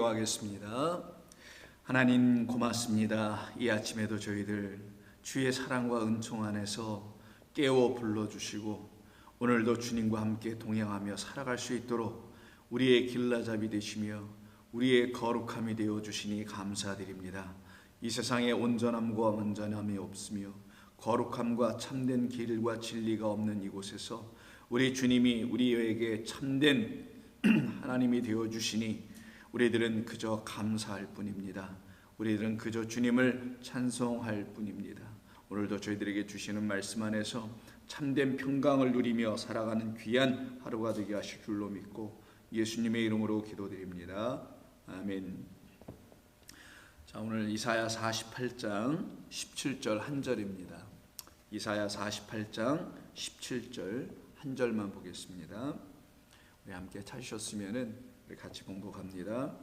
기도하겠습니다. 하나님 고맙습니다. 이 아침에도 저희들 주의 사랑과 은총 안에서 깨워 불러주시고 오늘도 주님과 함께 동행하며 살아갈 수 있도록 우리의 길라잡이 되시며 우리의 거룩함이 되어주시니 감사드립니다. 이 세상에 온전함과 완전함이 없으며 거룩함과 참된 길과 진리가 없는 이곳에서 우리 주님이 우리에게 참된 하나님이 되어주시니 우리들은 그저 감사할 뿐입니다. 우리들은 그저 주님을 찬송할 뿐입니다. 오늘도 저희들에게 주시는 말씀 안에서 참된 평강을 누리며 살아가는 귀한 하루가 되게 하실 줄로 믿고 예수님의 이름으로 기도드립니다. 아멘. 자, 오늘 이사야 48장 17절 한 절입니다. 이사야 48장 17절 한 절만 보겠습니다. 우리 함께 찾으셨으면은 같이 봉독합니다.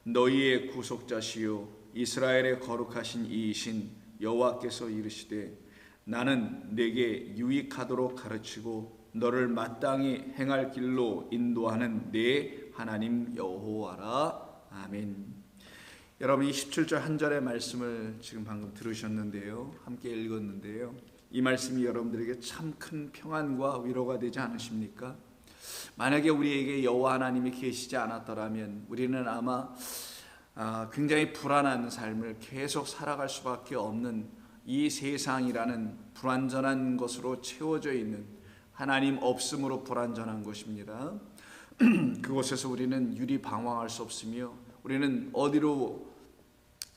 너희의 구속자시요 이스라엘의 거룩하신 이이신 여호와께서 이르시되 나는 내게 유익하도록 가르치고 너를 마땅히 행할 길로 인도하는 내 하나님 여호와라. 아멘. 여러분 이 17절 한 절의 말씀을 지금 방금 들으셨는데요, 함께 읽었는데요, 이 말씀이 여러분들에게 참 큰 평안과 위로가 되지 않으십니까? 만약에 우리에게 여호와 하나님이 계시지 않았더라면 우리는 아마 굉장히 불안한 삶을 계속 살아갈 수밖에 없는 이 세상이라는 불완전한 것으로 채워져 있는, 하나님 없음으로 불완전한 것입니다. 그곳에서 우리는 유리방황할 수 없으며 우리는 어디로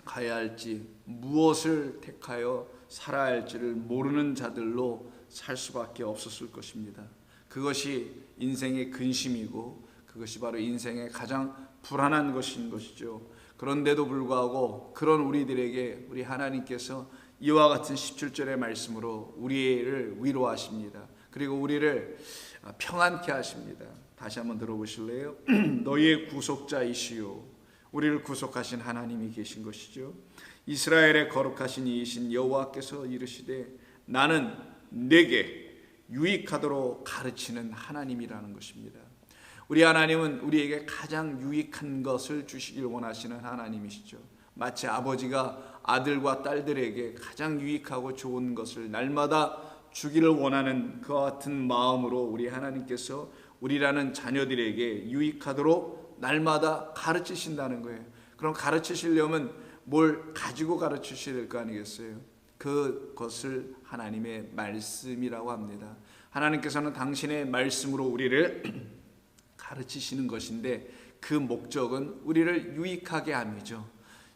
가야 할지, 무엇을 택하여 살아야 할지를 모르는 자들로 살 수밖에 없었을 것입니다. 그것이 인생의 근심이고 그것이 바로 인생의 가장 불안한 것인 것이죠. 그런데도 불구하고 그런 우리들에게 우리 하나님께서 이와 같은 17절의 말씀으로 우리를 위로하십니다. 그리고 우리를 평안케 하십니다. 다시 한번 들어보실래요? 너희의 구속자이시요, 우리를 구속하신 하나님이 계신 것이죠. 이스라엘의 거룩하신 이이신 여호와께서 이르시되 나는 내게 유익하도록 가르치는 하나님이라는 것입니다. 우리 하나님은 우리에게 가장 유익한 것을 주시길 원하시는 하나님이시죠. 마치 아버지가 아들과 딸들에게 가장 유익하고 좋은 것을 날마다 주기를 원하는 그와 같은 마음으로 우리 하나님께서 우리라는 자녀들에게 유익하도록 날마다 가르치신다는 거예요. 그럼 가르치시려면 뭘 가지고 가르치셔야 될 거 아니겠어요? 그것을 하나님의 말씀이라고 합니다. 하나님께서는 당신의 말씀으로 우리를 가르치시는 것인데 그 목적은 우리를 유익하게 함이죠.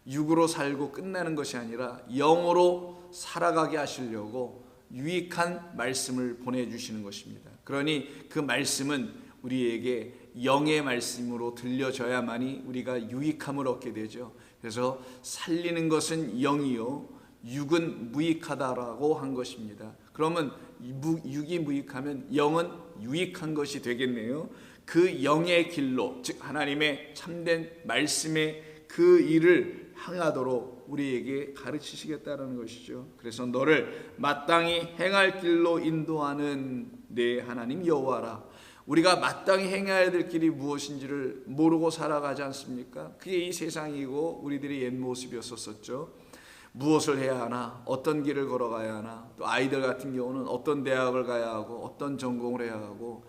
육으로 살고 끝나는 것이 아니라 영으로 살아가게 하시려고 유익한 말씀을 보내주시는 것입니다. 그러니 그 말씀은 우리에게 영의 말씀으로 들려져야만이 우리가 유익함을 얻게 되죠. 그래서 살리는 것은 영이요 육은 무익하다라고 한 것입니다. 그러면 육이 무익하면 영은 유익한 것이 되겠네요. 그 영의 길로, 즉 하나님의 참된 말씀의 그 일을 향하도록 우리에게 가르치시겠다는 것이죠. 그래서 너를 마땅히 행할 길로 인도하는 내 하나님 여호와라. 우리가 마땅히 행해야 될 길이 무엇인지를 모르고 살아가지 않습니까? 그게 이 세상이고 우리들의 옛 모습이었었죠. 무엇을 해야 하나, 어떤 길을 걸어가야 하나, 또 아이들 같은 경우는 어떤 대학을 가야 하고 어떤 전공을 해야 하고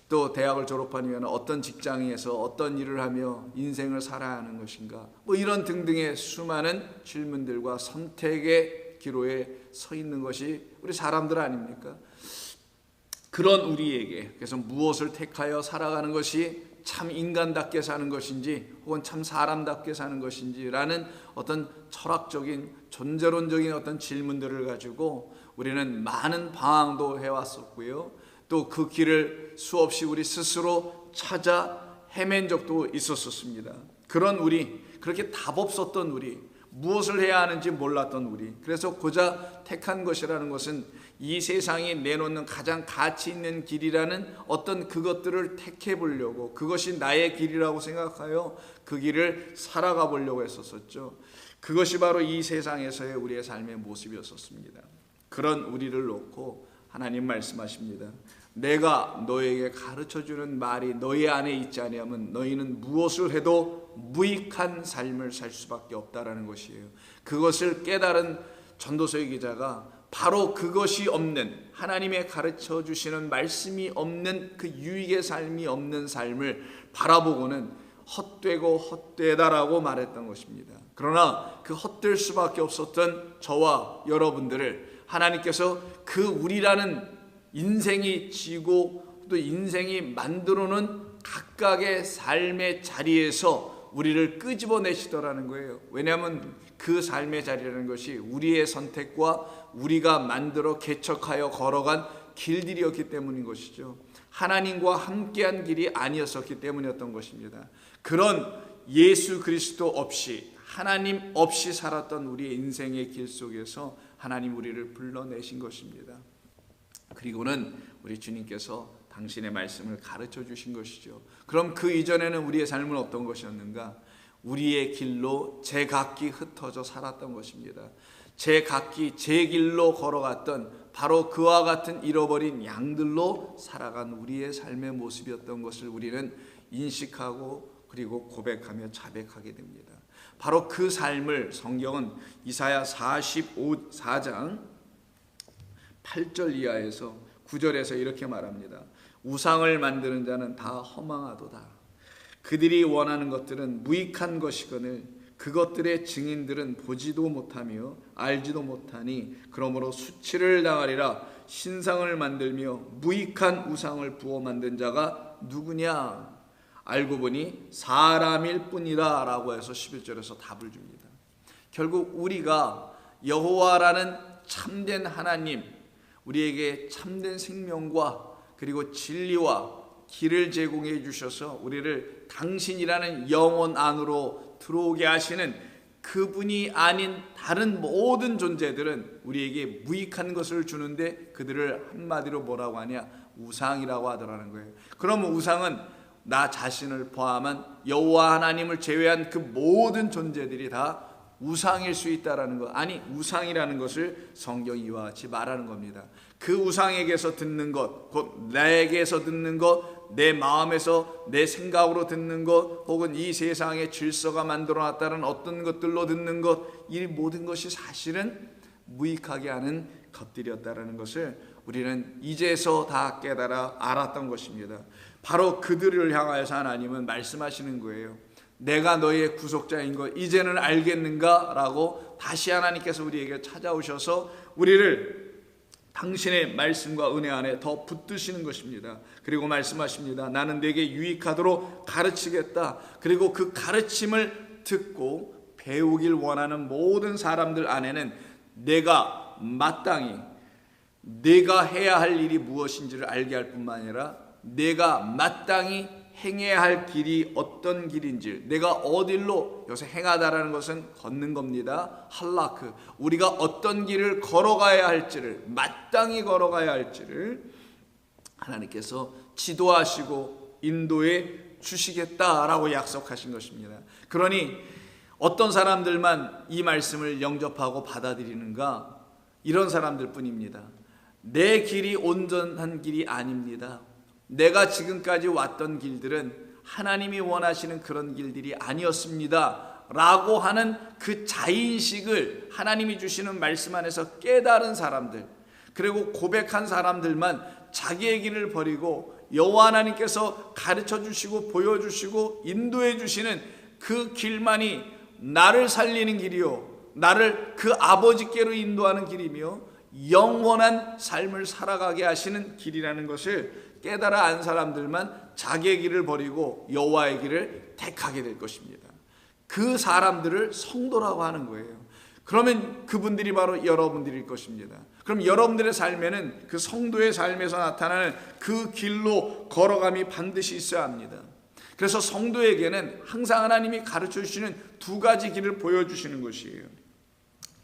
또 대학을 졸업하면 어떤 직장에서 어떤 일을 하며 인생을 살아야 하는 것인가, 뭐 이런 등등의 수많은 질문들과 선택의 기로에 서 있는 것이 우리 사람들 아닙니까? 그런 우리에게 그래서 무엇을 택하여 살아가는 것이 참 인간답게 사는 것인지 혹은 참 사람답게 사는 것인지라는 어떤 철학적인 존재론적인 어떤 질문들을 가지고 우리는 많은 방황도 해왔었고요. 또 그 길을 수없이 우리 스스로 찾아 헤맨 적도 있었습니다. 그런 우리, 그렇게 답 없었던 우리, 무엇을 해야 하는지 몰랐던 우리, 그래서 고작 택한 것이라는 것은 이 세상이 내놓는 가장 가치 있는 길이라는 어떤 그것들을 택해 보려고, 그것이 나의 길이라고 생각하여 그 길을 살아가 보려고 했었죠. 그것이 바로 이 세상에서의 우리의 삶의 모습이었습니다. 그런 우리를 놓고 하나님 말씀하십니다. 내가 너에게 가르쳐주는 말이 너희 안에 있지 아니하면 너희는 무엇을 해도 무익한 삶을 살 수밖에 없다라는 것이에요. 그것을 깨달은 전도서의 기자가 바로 그것이 없는, 하나님의 가르쳐 주시는 말씀이 없는 그 유익의 삶이 없는 삶을 바라보고는 헛되고 헛되다라고 말했던 것입니다. 그러나 그 헛될 수밖에 없었던 저와 여러분들을 하나님께서 그 우리라는 인생이 지고 또 인생이 만들어놓은 각각의 삶의 자리에서 우리를 끄집어내시더라는 거예요. 왜냐하면 그 삶의 자리라는 것이 우리의 선택과 우리가 만들어 개척하여 걸어간 길들이었기 때문인 것이죠. 하나님과 함께한 길이 아니었었기 때문이었던 것입니다. 그런 예수 그리스도 없이, 하나님 없이 살았던 우리의 인생의 길 속에서 하나님 우리를 불러내신 것입니다. 그리고는 우리 주님께서 당신의 말씀을 가르쳐 주신 것이죠. 그럼 그 이전에는 우리의 삶은 어떤 것이었는가? 우리의 길로 제각기 흩어져 살았던 것입니다. 제각기 제 길로 걸어갔던 바로 그와 같은 잃어버린 양들로 살아간 우리의 삶의 모습이었던 것을 우리는 인식하고 그리고 고백하며 자백하게 됩니다. 바로 그 삶을 성경은 이사야 44장 8절 이하에서 9절에서 이렇게 말합니다. 우상을 만드는 자는 다 허망하도다. 그들이 원하는 것들은 무익한 것이거늘 그것들의 증인들은 보지도 못하며 알지도 못하니 그러므로 수치를 당하리라. 신상을 만들며 무익한 우상을 부어 만든 자가 누구냐? 알고 보니 사람일 뿐이라 라고 해서 11절에서 답을 줍니다. 결국 우리가 여호와라는 참된 하나님, 우리에게 참된 생명과 그리고 진리와 길을 제공해 주셔서 우리를 당신이라는 영혼 안으로 들어오게 하시는 그분이 아닌 다른 모든 존재들은 우리에게 무익한 것을 주는데 그들을 한마디로 뭐라고 하냐? 우상이라고 하더라는 거예요. 그럼 우상은 나 자신을 포함한 여호와 하나님을 제외한 그 모든 존재들이 다 우상일 수 있다라는 것. 아니, 우상이라는 것을 성경이 이와 같이 말하는 겁니다. 그 우상에게서 듣는 것, 곧 나에게서 듣는 것, 내 마음에서 내 생각으로 듣는 것, 혹은 이 세상의 질서가 만들어놨다는 어떤 것들로 듣는 것, 이 모든 것이 사실은 무익하게 하는 것들이었다라는 것을 우리는 이제서 다 깨달아 알았던 것입니다. 바로 그들을 향하여서 하나님은 말씀하시는 거예요. 내가 너희의 구속자인 것 이제는 알겠는가? 라고 다시 하나님께서 우리에게 찾아오셔서 우리를 당신의 말씀과 은혜 안에 더 붙드시는 것입니다. 그리고 말씀하십니다. 나는 내게 유익하도록 가르치겠다. 그리고 그 가르침을 듣고 배우길 원하는 모든 사람들 안에는 내가 마땅히 내가 해야 할 일이 무엇인지를 알게 할 뿐만 아니라 내가 마땅히 행해야 할 길이 어떤 길인지, 내가 어딜로, 여기서 행하다라는 것은 걷는 겁니다. 할라크, 우리가 어떤 길을 걸어가야 할지를, 마땅히 걸어가야 할지를 하나님께서 지도하시고 인도해 주시겠다라고 약속하신 것입니다. 그러니 어떤 사람들만 이 말씀을 영접하고 받아들이는가? 이런 사람들 뿐입니다. 내 길이 온전한 길이 아닙니다. 내가 지금까지 왔던 길들은 하나님이 원하시는 그런 길들이 아니었습니다 라고 하는 그 자인식을 하나님이 주시는 말씀 안에서 깨달은 사람들, 그리고 고백한 사람들만 자기의 길을 버리고 여호와 하나님께서 가르쳐 주시고 보여주시고 인도해 주시는 그 길만이 나를 살리는 길이요, 나를 그 아버지께로 인도하는 길이며 영원한 삶을 살아가게 하시는 길이라는 것을 깨달아 안 사람들만 자기의 길을 버리고 여호와의 길을 택하게 될 것입니다. 그 사람들을 성도라고 하는 거예요. 그러면 그분들이 바로 여러분들일 것입니다. 그럼 여러분들의 삶에는 그 성도의 삶에서 나타나는 그 길로 걸어감이 반드시 있어야 합니다. 그래서 성도에게는 항상 하나님이 가르쳐 주시는 두 가지 길을 보여주시는 것이에요.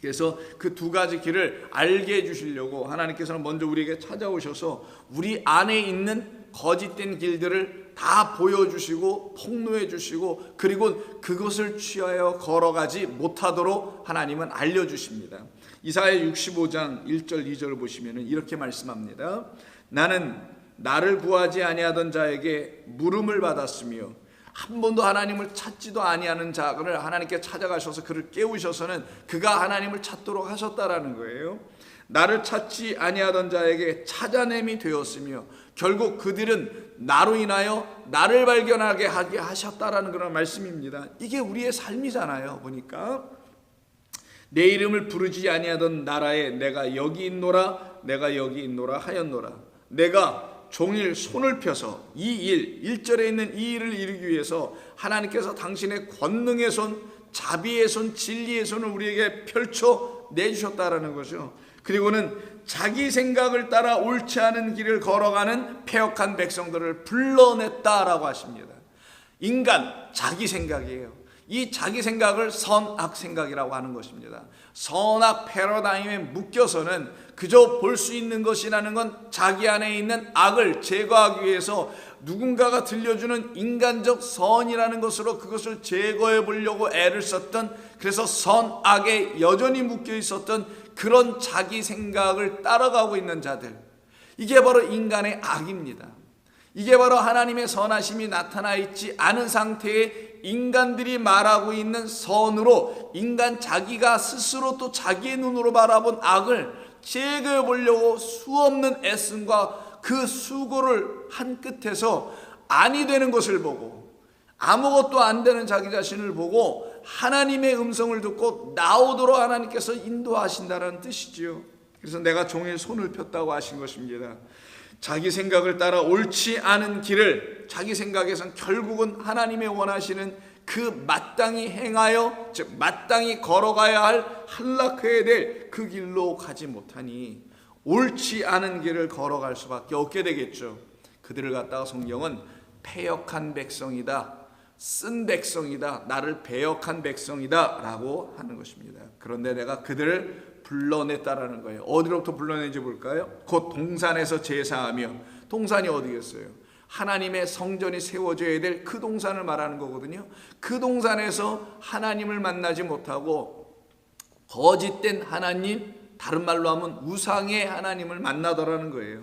그래서 그 두 가지 길을 알게 해주시려고 하나님께서는 먼저 우리에게 찾아오셔서 우리 안에 있는 거짓된 길들을 다 보여주시고 폭로해 주시고 그리고 그것을 취하여 걸어가지 못하도록 하나님은 알려주십니다. 이사야 65장 1절 2절을 보시면 이렇게 말씀합니다. 나는 나를 구하지 아니하던 자에게 물음을 받았으며 한 번도 하나님을 찾지도 아니하는 자를 하나님께 찾아가셔서 그를 깨우셔서는 그가 하나님을 찾도록 하셨다라는 거예요. 나를 찾지 아니하던 자에게 찾아냄이 되었으며 결국 그들은 나로 인하여 나를 발견하게 하게 하셨다라는 그런 말씀입니다. 이게 우리의 삶이잖아요. 보니까 내 이름을 부르지 아니하던 나라에 내가 여기 있노라 내가 여기 있노라 하였노라. 내가 종일 손을 펴서 이 일, 1절에 있는 이 일을 이루기 위해서 하나님께서 당신의 권능의 손, 자비의 손, 진리의 손을 우리에게 펼쳐 내주셨다라는 거죠. 그리고는 자기 생각을 따라 옳지 않은 길을 걸어가는 패역한 백성들을 불러냈다라고 하십니다. 인간, 자기 생각이에요. 이 자기 생각을 선악 생각이라고 하는 것입니다. 선악 패러다임에 묶여서는 그저 볼 수 있는 것이라는 건 자기 안에 있는 악을 제거하기 위해서 누군가가 들려주는 인간적 선이라는 것으로 그것을 제거해 보려고 애를 썼던, 그래서 선악에 여전히 묶여 있었던 그런 자기 생각을 따라가고 있는 자들, 이게 바로 인간의 악입니다. 이게 바로 하나님의 선하심이 나타나 있지 않은 상태의 인간들이 말하고 있는 선으로 인간 자기가 스스로 또 자기의 눈으로 바라본 악을 제거해 보려고 수없는 애씀과 그 수고를 한 끝에서 아니 되는 것을 보고 아무것도 안 되는 자기 자신을 보고 하나님의 음성을 듣고 나오도록 하나님께서 인도하신다는 뜻이지요. 그래서 내가 종일 손을 폈다고 하신 것입니다. 자기 생각을 따라 옳지 않은 길을, 자기 생각에선 결국은 하나님의 원하시는 그 마땅히 행하여, 즉 마땅히 걸어가야 할, 한락해야 될 그 길로 가지 못하니 옳지 않은 길을 걸어갈 수밖에 없게 되겠죠. 그들을 갖다가 성경은 패역한 백성이다, 쓴 백성이다, 나를 배역한 백성이다 라고 하는 것입니다. 그런데 내가 그들을 불러냈다라는 거예요. 어디로부터 불러낸지 볼까요? 곧 동산에서 제사하며, 동산이 어디겠어요? 하나님의 성전이 세워져야 될 그 동산을 말하는 거거든요. 그 동산에서 하나님을 만나지 못하고 거짓된 하나님, 다른 말로 하면 우상의 하나님을 만나더라는 거예요.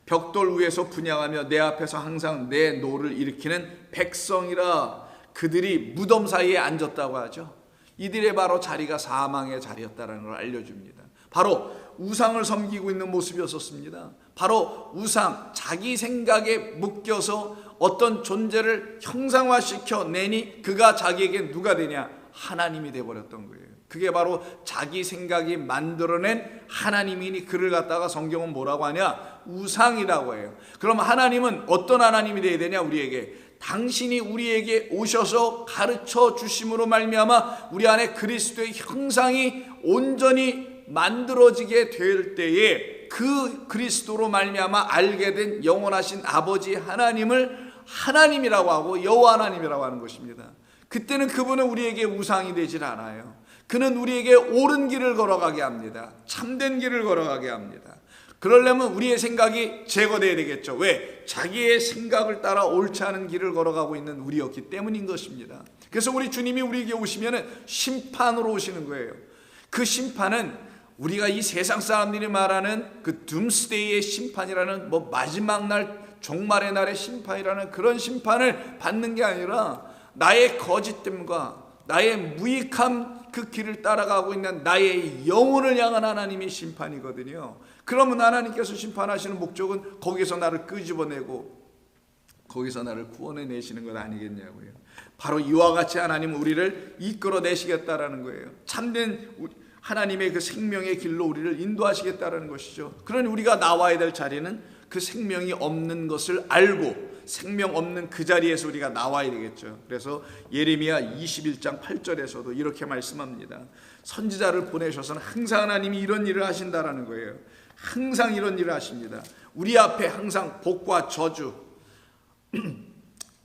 벽돌 위에서 분향하며 내 앞에서 항상 내 노를 일으키는 백성이라. 그들이 무덤 사이에 앉았다고 하죠. 이들의 바로 자리가 사망의 자리였다는 걸 알려줍니다. 바로 우상을 섬기고 있는 모습이었습니다. 바로 우상, 자기 생각에 묶여서 어떤 존재를 형상화시켜 내니 그가 자기에게 누가 되냐? 하나님이 되어버렸던 거예요. 그게 바로 자기 생각이 만들어낸 하나님이니 그를 갖다가 성경은 뭐라고 하냐? 우상이라고 해요. 그럼 하나님은 어떤 하나님이 되어야 되냐? 우리에게 당신이 우리에게 오셔서 가르쳐 주심으로 말미암아 우리 안에 그리스도의 형상이 온전히 만들어지게 될 때에 그 그리스도로 말미암아 알게 된 영원하신 아버지 하나님을 하나님이라고 하고 여호와 하나님이라고 하는 것입니다. 그때는 그분은 우리에게 우상이 되질 않아요. 그는 우리에게 옳은 길을 걸어가게 합니다. 참된 길을 걸어가게 합니다. 그러려면 우리의 생각이 제거되어야 되겠죠. 왜? 자기의 생각을 따라 옳지 않은 길을 걸어가고 있는 우리였기 때문인 것입니다. 그래서 우리 주님이 우리에게 오시면 심판으로 오시는 거예요. 그 심판은 우리가 이 세상 사람들이 말하는 그 둠스데이의 심판이라는, 뭐 마지막 날, 종말의 날의 심판이라는 그런 심판을 받는 게 아니라 나의 거짓됨과 나의 무익함, 그 길을 따라가고 있는 나의 영혼을 향한 하나님의 심판이거든요. 그러면 하나님께서 심판하시는 목적은 거기서 나를 끄집어내고 거기서 나를 구원해내시는 것 아니겠냐고요. 바로 이와 같이 하나님은 우리를 이끌어내시겠다라는 거예요. 참된 하나님의 그 생명의 길로 우리를 인도하시겠다라는 것이죠. 그러니 우리가 나와야 될 자리는 그 생명이 없는 것을 알고 생명 없는 그 자리에서 우리가 나와야 되겠죠. 그래서 예레미야 21장 8절에서도 이렇게 말씀합니다. 선지자를 보내셔서는 항상 하나님이 이런 일을 하신다라는 거예요. 항상 이런 일을 하십니다. 우리 앞에 항상 복과 저주,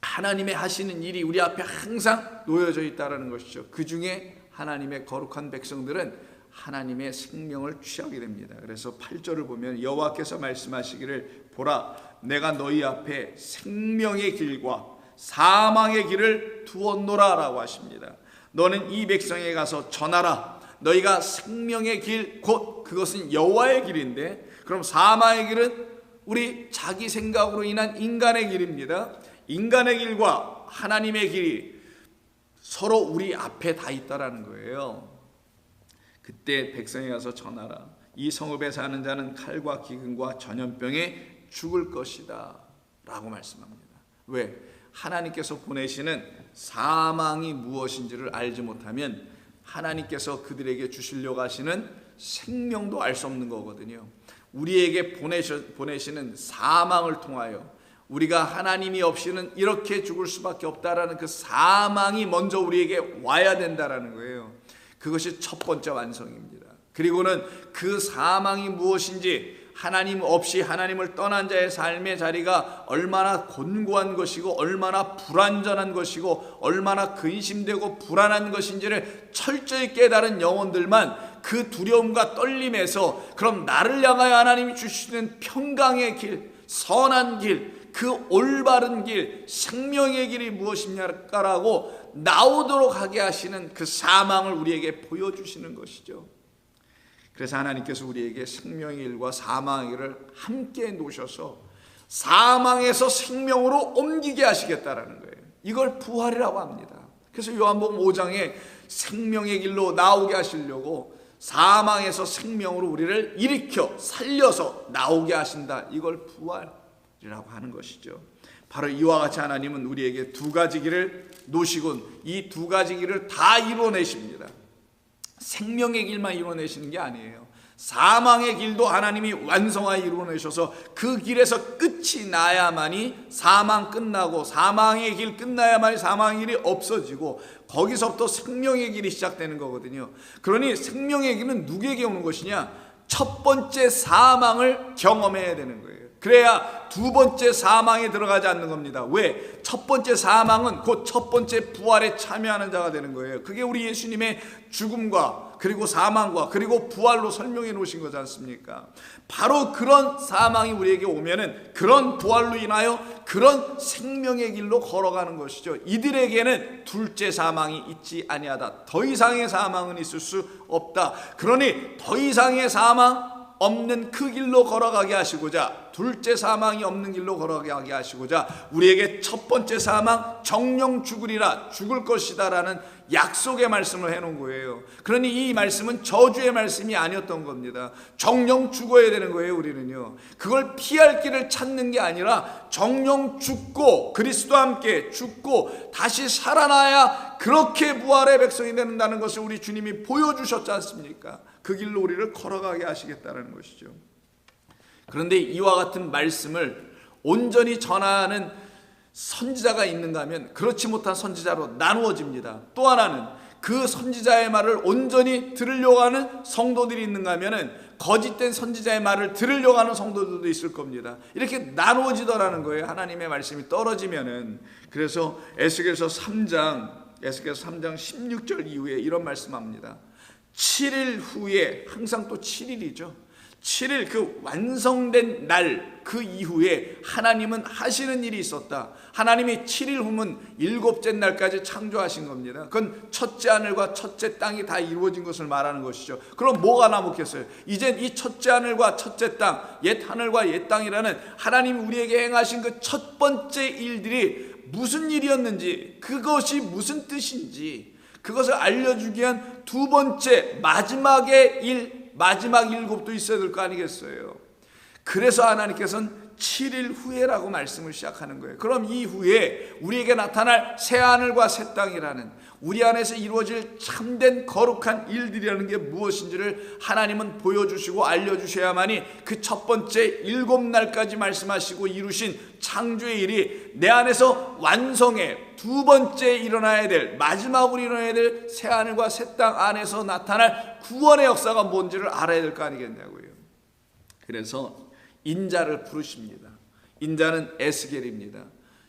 하나님의 하시는 일이 우리 앞에 항상 놓여져 있다는 것이죠. 그 중에 하나님의 거룩한 백성들은 하나님의 생명을 취하게 됩니다. 그래서 8절을 보면 여호와께서 말씀하시기를 보라, 내가 너희 앞에 생명의 길과 사망의 길을 두었노라 라고 하십니다. 너는 이 백성에 가서 전하라. 너희가 생명의 길, 곧 그것은 여호와의 길인데, 그럼 사망의 길은 우리 자기 생각으로 인한 인간의 길입니다. 인간의 길과 하나님의 길이 서로 우리 앞에 다 있다라는 거예요. 그때 백성에 가서 전하라. 이 성읍에 사는 자는 칼과 기근과 전염병에 죽을 것이다 라고 말씀합니다. 왜? 하나님께서 보내시는 사망이 무엇인지를 알지 못하면 하나님께서 그들에게 주시려고 하시는 생명도 알 수 없는 거거든요. 우리에게 보내시는 사망을 통하여 우리가 하나님이 없이는 이렇게 죽을 수밖에 없다라는 그 사망이 먼저 우리에게 와야 된다라는 거예요. 그것이 첫 번째 완성입니다. 그리고는 그 사망이 무엇인지, 하나님 없이 하나님을 떠난 자의 삶의 자리가 얼마나 곤고한 것이고 얼마나 불완전한 것이고 얼마나 근심되고 불안한 것인지를 철저히 깨달은 영혼들만 그 두려움과 떨림에서 그럼 나를 향하여 하나님이 주시는 평강의 길, 선한 길, 그 올바른 길, 생명의 길이 무엇입니까라고 나오도록 하게 하시는 그 사망을 우리에게 보여주시는 것이죠. 그래서 하나님께서 우리에게 생명의 길과 사망의 길을 함께 놓으셔서 사망에서 생명으로 옮기게 하시겠다라는 거예요. 이걸 부활이라고 합니다. 그래서 요한복음 5장에 생명의 길로 나오게 하시려고 사망에서 생명으로 우리를 일으켜 살려서 나오게 하신다. 이걸 부활이라고 하는 것이죠. 바로 이와 같이 하나님은 우리에게 두 가지 길을 놓으시곤 이 두 가지 길을 다 이루어내십니다. 생명의 길만 이루어내시는 게 아니에요. 사망의 길도 하나님이 완성하여 이루어내셔서 그 길에서 끝이 나야만이 사망 끝나고 사망의 길 끝나야만이 사망의 길이 없어지고 거기서부터 생명의 길이 시작되는 거거든요. 그러니 생명의 길은 누구에게 오는 것이냐? 첫 번째 사망을 경험해야 되는 거예요. 그래야 두 번째 사망에 들어가지 않는 겁니다. 왜? 첫 번째 사망은 곧 첫 번째 부활에 참여하는 자가 되는 거예요. 그게 우리 예수님의 죽음과 그리고 사망과 그리고 부활로 설명해 놓으신 거지 않습니까? 바로 그런 사망이 우리에게 오면은 그런 부활로 인하여 그런 생명의 길로 걸어가는 것이죠. 이들에게는 둘째 사망이 있지 아니하다. 더 이상의 사망은 있을 수 없다. 그러니 더 이상의 사망 없는 그 길로 걸어가게 하시고자, 둘째 사망이 없는 길로 걸어가게 하시고자 우리에게 첫 번째 사망 정령 죽으리라, 죽을 것이다 라는 약속의 말씀을 해놓은 거예요. 그러니 이 말씀은 저주의 말씀이 아니었던 겁니다. 정령 죽어야 되는 거예요. 우리는요, 그걸 피할 길을 찾는 게 아니라 정령 죽고 그리스도와 함께 죽고 다시 살아나야 그렇게 부활의 백성이 된다는 것을 우리 주님이 보여주셨지 않습니까? 그 길로 우리를 걸어가게 하시겠다는 것이죠. 그런데 이와 같은 말씀을 온전히 전하는 선지자가 있는가 하면 그렇지 못한 선지자로 나누어집니다. 또 하나는 그 선지자의 말을 온전히 들으려고 하는 성도들이 있는가 하면 거짓된 선지자의 말을 들으려고 하는 성도들도 있을 겁니다. 이렇게 나누어지더라는 거예요. 하나님의 말씀이 떨어지면은. 그래서 에스겔서 3장 16절 이후에 이런 말씀합니다. 7일 후에, 항상 또 7일이죠. 7일 그 완성된 날 그 이후에 하나님은 하시는 일이 있었다. 하나님이 7일 후면 일곱째 날까지 창조하신 겁니다. 그건 첫째 하늘과 첫째 땅이 다 이루어진 것을 말하는 것이죠. 그럼 뭐가 남았겠어요? 이젠 이 첫째 하늘과 첫째 땅, 옛 하늘과 옛 땅이라는 하나님이 우리에게 행하신 그 첫 번째 일들이 무슨 일이었는지, 그것이 무슨 뜻인지 그것을 알려주기 위한 두 번째 마지막의 일, 마지막 일곱도 있어야 될 거 아니겠어요? 그래서 하나님께서는 7일 후에라고 말씀을 시작하는 거예요. 그럼 이 후에 우리에게 나타날 새 하늘과 새 땅이라는 우리 안에서 이루어질 참된 거룩한 일들이라는 게 무엇인지를 하나님은 보여주시고 알려주셔야만이 그 첫 번째 일곱 날까지 말씀하시고 이루신 창조의 일이 내 안에서 완성해 두 번째 일어나야 될, 마지막으로 일어나야 될 새 하늘과 새 땅 안에서 나타날 구원의 역사가 뭔지를 알아야 될 거 아니겠냐고요. 그래서 인자를 부르십니다. 인자는 에스겔입니다.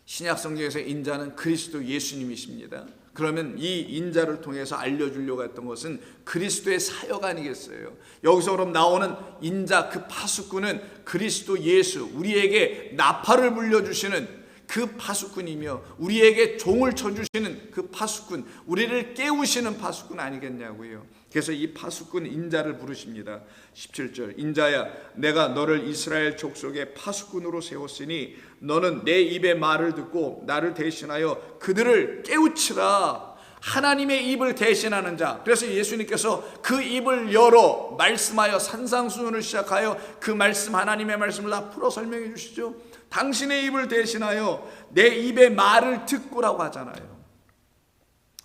신약 성경에서 인자는 그리스도 예수님이십니다. 그러면 이 인자를 통해서 알려주려고 했던 것은 그리스도의 사역 아니겠어요? 여기서 그럼 나오는 인자, 그 파수꾼은 그리스도 예수, 우리에게 나팔을 불려주시는 그 파수꾼이며 우리에게 종을 쳐주시는 그 파수꾼, 우리를 깨우시는 파수꾼 아니겠냐고요. 그래서 이 파수꾼 인자를 부르십니다. 17절, 인자야 내가 너를 이스라엘 족속의 파수꾼으로 세웠으니 너는 내 입의 말을 듣고 나를 대신하여 그들을 깨우치라. 하나님의 입을 대신하는 자. 그래서 예수님께서 그 입을 열어 말씀하여 산상수훈을 시작하여 그 말씀, 하나님의 말씀을 다 풀어 설명해 주시죠. 당신의 입을 대신하여 내 입의 말을 듣고라고 하잖아요.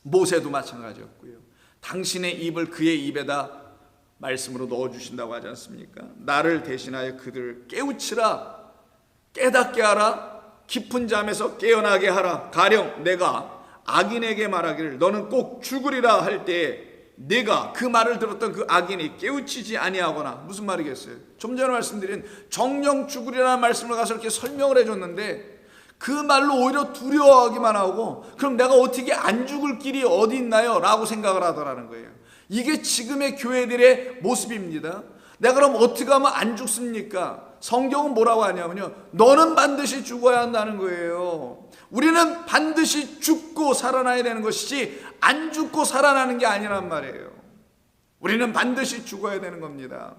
모세도 마찬가지였고요. 당신의 입을 그의 입에다 말씀으로 넣어주신다고 하지 않습니까? 나를 대신하여 그들을 깨우치라. 깨닫게 하라. 깊은 잠에서 깨어나게 하라. 가령 내가 악인에게 말하기를 너는 꼭 죽으리라 할 때에 내가 그 말을 들었던 그 악인이 깨우치지 아니하거나, 무슨 말이겠어요? 좀 전에 말씀드린 정령 죽으리라는 말씀을 가서 이렇게 설명을 해줬는데 그 말로 오히려 두려워하기만 하고, 그럼 내가 어떻게 안 죽을 길이 어디 있나요? 라고 생각을 하더라는 거예요. 이게 지금의 교회들의 모습입니다. 내가 그럼 어떻게 하면 안 죽습니까? 성경은 뭐라고 하냐면요, 너는 반드시 죽어야 한다는 거예요. 우리는 반드시 죽고 살아나야 되는 것이지 안 죽고 살아나는 게 아니란 말이에요. 우리는 반드시 죽어야 되는 겁니다.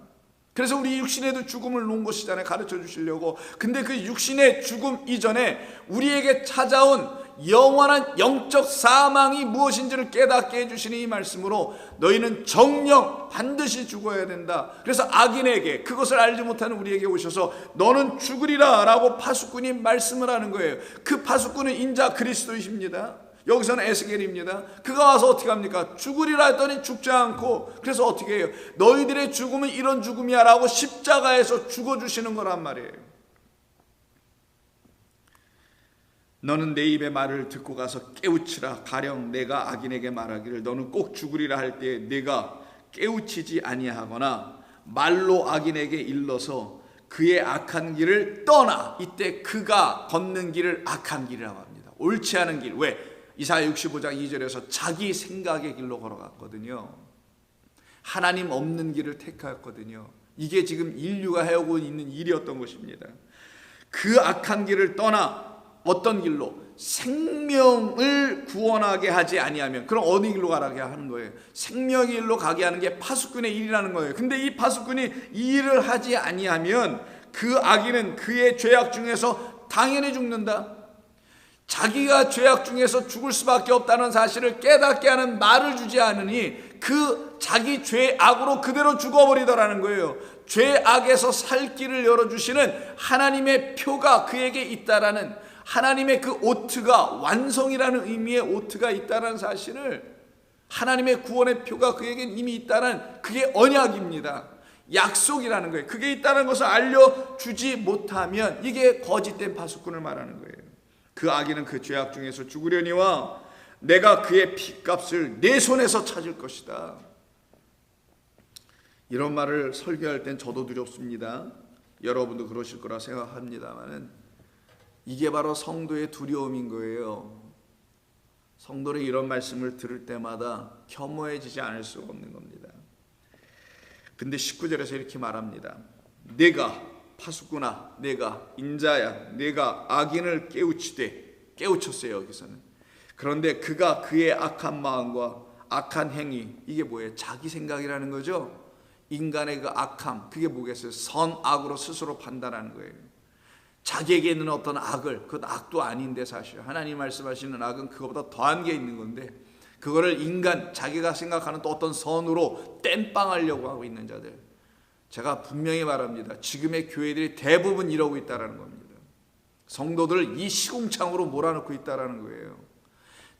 그래서 우리 육신에도 죽음을 놓은 것이잖아요, 가르쳐 주시려고. 근데 그 육신의 죽음 이전에 우리에게 찾아온 영원한 영적 사망이 무엇인지를 깨닫게 해주시는 이 말씀으로 너희는 정령 반드시 죽어야 된다. 그래서 악인에게, 그것을 알지 못하는 우리에게 오셔서 너는 죽으리라 라고 파수꾼이 말씀을 하는 거예요. 그 파수꾼은 인자 그리스도이십니다. 여기서는 에스겔입니다. 그가 와서 어떻게 합니까? 죽으리라 했더니 죽지 않고, 그래서 어떻게 해요? 너희들의 죽음은 이런 죽음이야 라고 십자가에서 죽어주시는 거란 말이에요. 너는 내 입의 말을 듣고 가서 깨우치라. 가령 내가 악인에게 말하기를 너는 꼭 죽으리라 할 때 내가 깨우치지 아니하거나 말로 악인에게 일러서 그의 악한 길을 떠나. 이때 그가 걷는 길을 악한 길이라고 합니다. 옳지 않은 길. 왜? 이사야 65장 2절에서 자기 생각의 길로 걸어갔거든요. 하나님 없는 길을 택하였거든요. 이게 지금 인류가 해오고 있는 일이었던 것입니다. 그 악한 길을 떠나 어떤 길로? 생명을 구원하게 하지 아니하면. 그럼 어느 길로 가게 하는 거예요? 생명의 길로 가게 하는 게 파수꾼의 일이라는 거예요. 근데 이 파수꾼이 이 일을 하지 아니하면 그 악인은 그의 죄악 중에서 당연히 죽는다. 자기가 죄악 중에서 죽을 수밖에 없다는 사실을 깨닫게 하는 말을 주지 않으니 그 자기 죄악으로 그대로 죽어버리더라는 거예요. 죄악에서 살 길을 열어주시는 하나님의 표가 그에게 있다라는, 하나님의 그 오트가, 완성이라는 의미의 오트가 있다는 사실을, 하나님의 구원의 표가 그에겐 이미 있다는, 그게 언약입니다. 약속이라는 거예요. 그게 있다는 것을 알려주지 못하면 이게 거짓된 파수꾼을 말하는 거예요. 그 악인은 그 죄악 중에서 죽으려니와 내가 그의 피값을 내 손에서 찾을 것이다. 이런 말을 설교할 땐 저도 두렵습니다. 여러분도 그러실 거라 생각합니다만은 이게 바로 성도의 두려움인 거예요. 성도는 이런 말씀을 들을 때마다 겸허해지지 않을 수가 없는 겁니다. 근데 19절에서 이렇게 말합니다. 내가 파수꾼아, 내가 인자야, 내가 악인을 깨우치되, 깨우쳤어요 여기서는. 그런데 그가 그의 악한 마음과 악한 행위, 이게 뭐예요? 자기 생각이라는 거죠. 인간의 그 악함, 그게 뭐겠어요? 선악으로 스스로 판단하는 거예요. 자기에게 있는 어떤 악을, 그건 악도 아닌데 사실 하나님 말씀하시는 악은 그거보다 더한 게 있는 건데 그거를 인간, 자기가 생각하는 또 어떤 선으로 땜빵하려고 하고 있는 자들, 제가 분명히 말합니다. 지금의 교회들이 대부분 이러고 있다는 겁니다. 성도들을 이 시궁창으로 몰아넣고 있다는 거예요.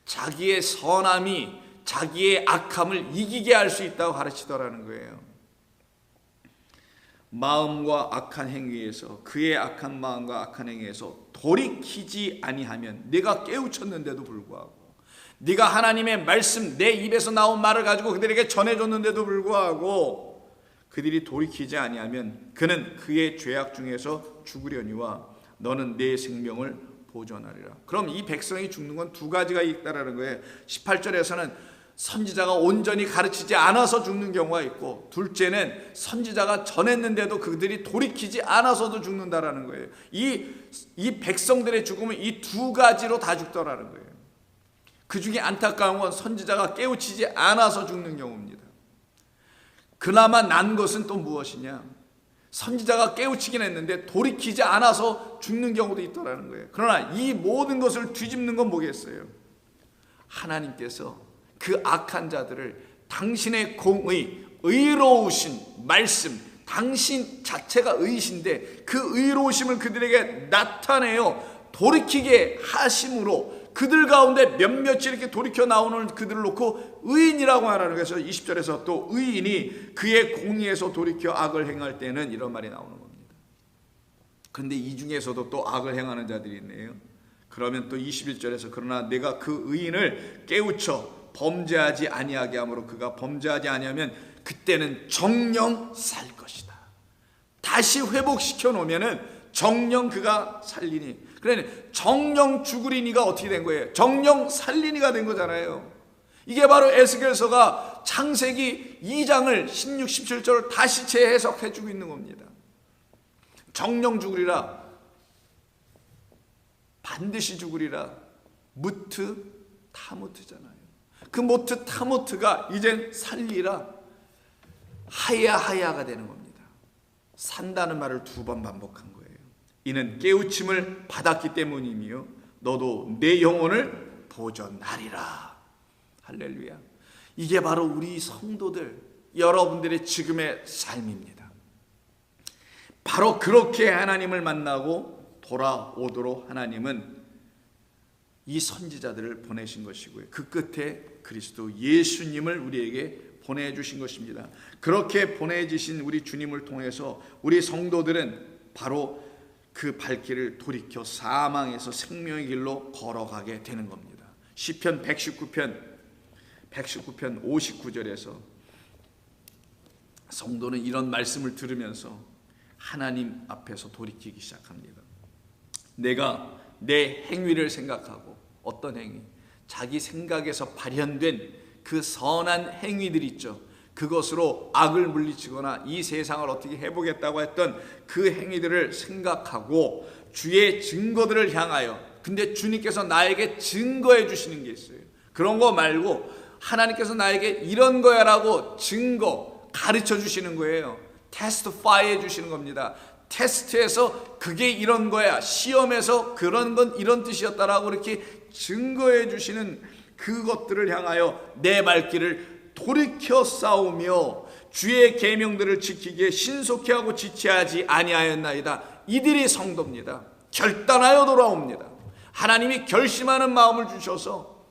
자기의 선함이 자기의 악함을 이기게 할 수 있다고 가르치더라는 거예요. 마음과 악한 행위에서, 그의 악한 마음과 악한 행위에서 돌이키지 아니하면, 네가 깨우쳤는데도 불구하고, 네가 하나님의 말씀, 내 입에서 나온 말을 가지고 그들에게 전해줬는데도 불구하고 그들이 돌이키지 아니하면 그는 그의 죄악 중에서 죽으려니와 너는 내 생명을 보존하리라. 그럼 이 백성이 죽는 건 두 가지가 있다라는 거예요. 18절에서는 선지자가 온전히 가르치지 않아서 죽는 경우가 있고, 둘째는 선지자가 전했는데도 그들이 돌이키지 않아서도 죽는다라는 거예요. 이 백성들의 죽음은 이 두 가지로 다 죽더라는 거예요. 그 중에 안타까운 건 선지자가 깨우치지 않아서 죽는 경우입니다. 그나마 난 것은 또 무엇이냐? 선지자가 깨우치긴 했는데 돌이키지 않아서 죽는 경우도 있더라는 거예요. 그러나 이 모든 것을 뒤집는 건 뭐겠어요? 하나님께서 그 악한 자들을 당신의 공의, 의로우신 말씀, 당신 자체가 의이신데 그 의로우심을 그들에게 나타내어 돌이키게 하심으로 그들 가운데 몇몇이 이렇게 돌이켜 나오는 그들을 놓고 의인이라고 하라는 것에서 20절에서 또 의인이 그의 공의에서 돌이켜 악을 행할 때는 이런 말이 나오는 겁니다. 그런데 이 중에서도 또 악을 행하는 자들이 있네요. 그러면 또 21절에서 그러나 내가 그 의인을 깨우쳐 범죄하지 아니하게 하므로 그가 범죄하지 아니하면 그때는 정령 살 것이다. 다시 회복시켜 놓으면은 정령 그가 살리니. 그러니 정령 죽으리니가 어떻게 된 거예요? 정령 살리니가 된 거잖아요. 이게 바로 에스겔서가 창세기 2장을 16, 17절을 다시 재해석해 주고 있는 겁니다. 정령 죽으리라, 반드시 죽으리라, 무트 타무트잖아요. 그 모트 타모트가 이젠 살리라, 하야하야가 되는 겁니다. 산다는 말을 2번 반복한 거예요. 이는 깨우침을 받았기 때문이며 너도 내 영혼을 보존하리라. 할렐루야. 이게 바로 우리 성도들, 여러분들의 지금의 삶입니다. 바로 그렇게 하나님을 만나고 돌아오도록 하나님은 이 선지자들을 보내신 것이고요. 그 끝에 그리스도 예수님을 우리에게 보내주신 것입니다. 그렇게 보내주신 우리 주님을 통해서 우리 성도들은 바로 그 발길을 돌이켜 사망에서 생명의 길로 걸어가게 되는 겁니다. 시편 119편 59절에서 성도는 이런 말씀을 들으면서 하나님 앞에서 돌이키기 시작합니다. 내가 내 행위를 생각하고, 어떤 행위? 자기 생각에서 발현된 그 선한 행위들 있죠. 그것으로 악을 물리치거나 이 세상을 어떻게 해보겠다고 했던 그 행위들을 생각하고 주의 증거들을 향하여, 근데 주님께서 나에게 증거해 주시는 게 있어요. 그런 거 말고 하나님께서 나에게 이런 거야 라고 증거 가르쳐 주시는 거예요. 테스티파이 해 주시는 겁니다. 테스트에서 그게 이런 거야, 시험에서 그런 건 이런 뜻이었다라고 이렇게 증거해 주시는 그것들을 향하여 내 발길을 돌이켜 싸우며 주의 계명들을 지키기에 신속히 하고 지체하지 아니하였나이다. 이들이 성도입니다. 결단하여 돌아옵니다. 하나님이 결심하는 마음을 주셔서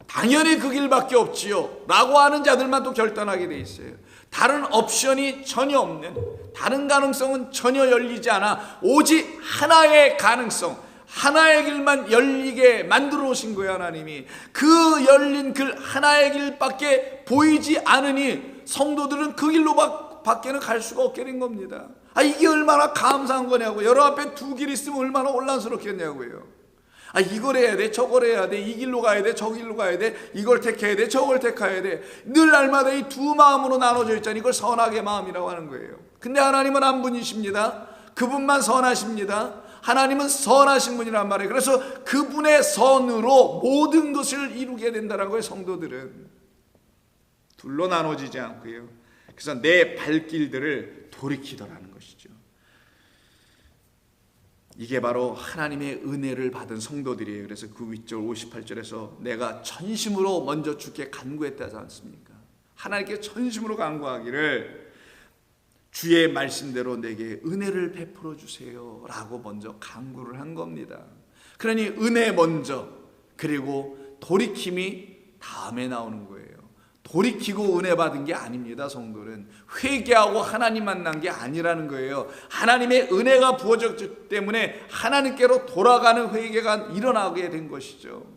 당연히 그 길밖에 없지요 라고 하는 자들만 또 결단하게 돼 있어요. 다른 옵션이 전혀 없는, 다른 가능성은 전혀 열리지 않아 오직 하나의 가능성, 하나의 길만 열리게 만들어 오신 거예요. 하나님이 그 열린 그 하나의 길밖에 보이지 않으니 성도들은 그 길로 밖에는 갈 수가 없게 된 겁니다. 이게 얼마나 감사한 거냐고. 여러 앞에 두 길 있으면 얼마나 혼란스럽겠냐고요. 이걸 해야 돼, 저걸 해야 돼, 이 길로 가야 돼, 저 길로 가야 돼, 이걸 택해야 돼, 저걸 택해야 돼. 늘 날마다 이 두 마음으로 나눠져 있잖아요. 이걸 선악의 마음이라고 하는 거예요. 근데 하나님은 한 분이십니다. 그분만 선하십니다. 하나님은 선하신 분이란 말이에요. 그래서 그분의 선으로 모든 것을 이루게 된다는 거예요. 성도들은 둘로 나눠지지 않고요. 그래서 내 발길들을 돌이키더라는 것이죠. 이게 바로 하나님의 은혜를 받은 성도들이에요. 그래서 그 윗절 58절에서 내가 전심으로 먼저 주께 간구했다지 않습니까? 하나님께 전심으로 간구하기를 주의 말씀대로 내게 은혜를 베풀어 주세요 라고 먼저 간구를 한 겁니다. 그러니 은혜 먼저, 그리고 돌이킴이 다음에 나오는 거예요. 돌이키고 은혜 받은 게 아닙니다. 성도는 회개하고 하나님 만난 게 아니라는 거예요. 하나님의 은혜가 부어졌기 때문에 하나님께로 돌아가는 회개가 일어나게 된 것이죠.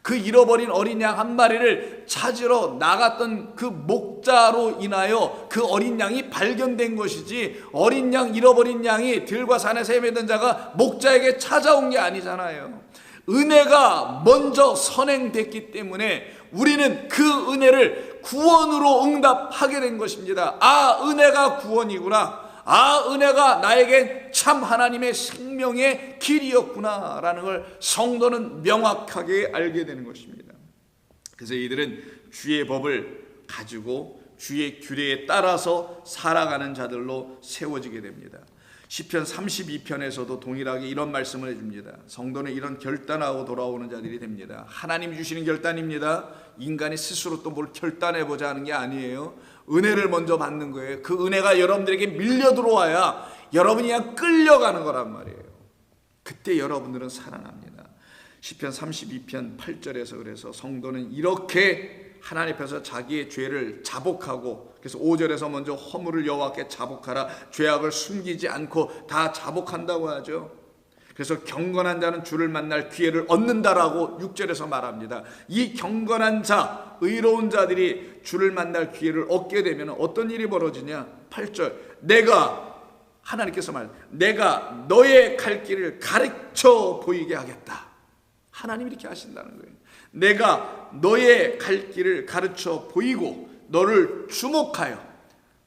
그 잃어버린 어린 양 한 마리를 찾으러 나갔던 그 목자로 인하여 그 어린 양이 발견된 것이지, 어린 양, 잃어버린 양이 들과 산에서 헤매던 자가 목자에게 찾아온 게 아니잖아요. 은혜가 먼저 선행됐기 때문에 우리는 그 은혜를 구원으로 응답하게 된 것입니다. 아, 은혜가 구원이구나. 아, 은혜가 나에겐 참 하나님의 생명의 길이었구나 라는 걸 성도는 명확하게 알게 되는 것입니다. 그래서 이들은 주의 법을 가지고 주의 규례에 따라서 살아가는 자들로 세워지게 됩니다. 시편 32편에서도 동일하게 이런 말씀을 해줍니다. 성도는 이런 결단하고 돌아오는 자들이 됩니다. 하나님 주시는 결단입니다. 인간이 스스로 또 뭘 결단해보자 하는 게 아니에요. 은혜를 먼저 받는 거예요. 그 은혜가 여러분들에게 밀려 들어와야 여러분이 그냥 끌려가는 거란 말이에요. 그때 여러분들은 살아납니다. 시편 32편 8절에서 그래서 성도는 이렇게 하나님 앞에서 자기의 죄를 자복하고, 그래서 5절에서 먼저 허물을 여호와께 자복하라, 죄악을 숨기지 않고 다 자복한다고 하죠. 그래서 경건한 자는 주를 만날 기회를 얻는다라고 6절에서 말합니다. 이 경건한 자, 의로운 자들이 주를 만날 기회를 얻게 되면 어떤 일이 벌어지냐? 8절, 하나님께서 내가 너의 갈 길을 가르쳐 보이게 하겠다. 하나님이 이렇게 하신다는 거예요. 내가 너의 갈 길을 가르쳐 보이고 너를 주목하여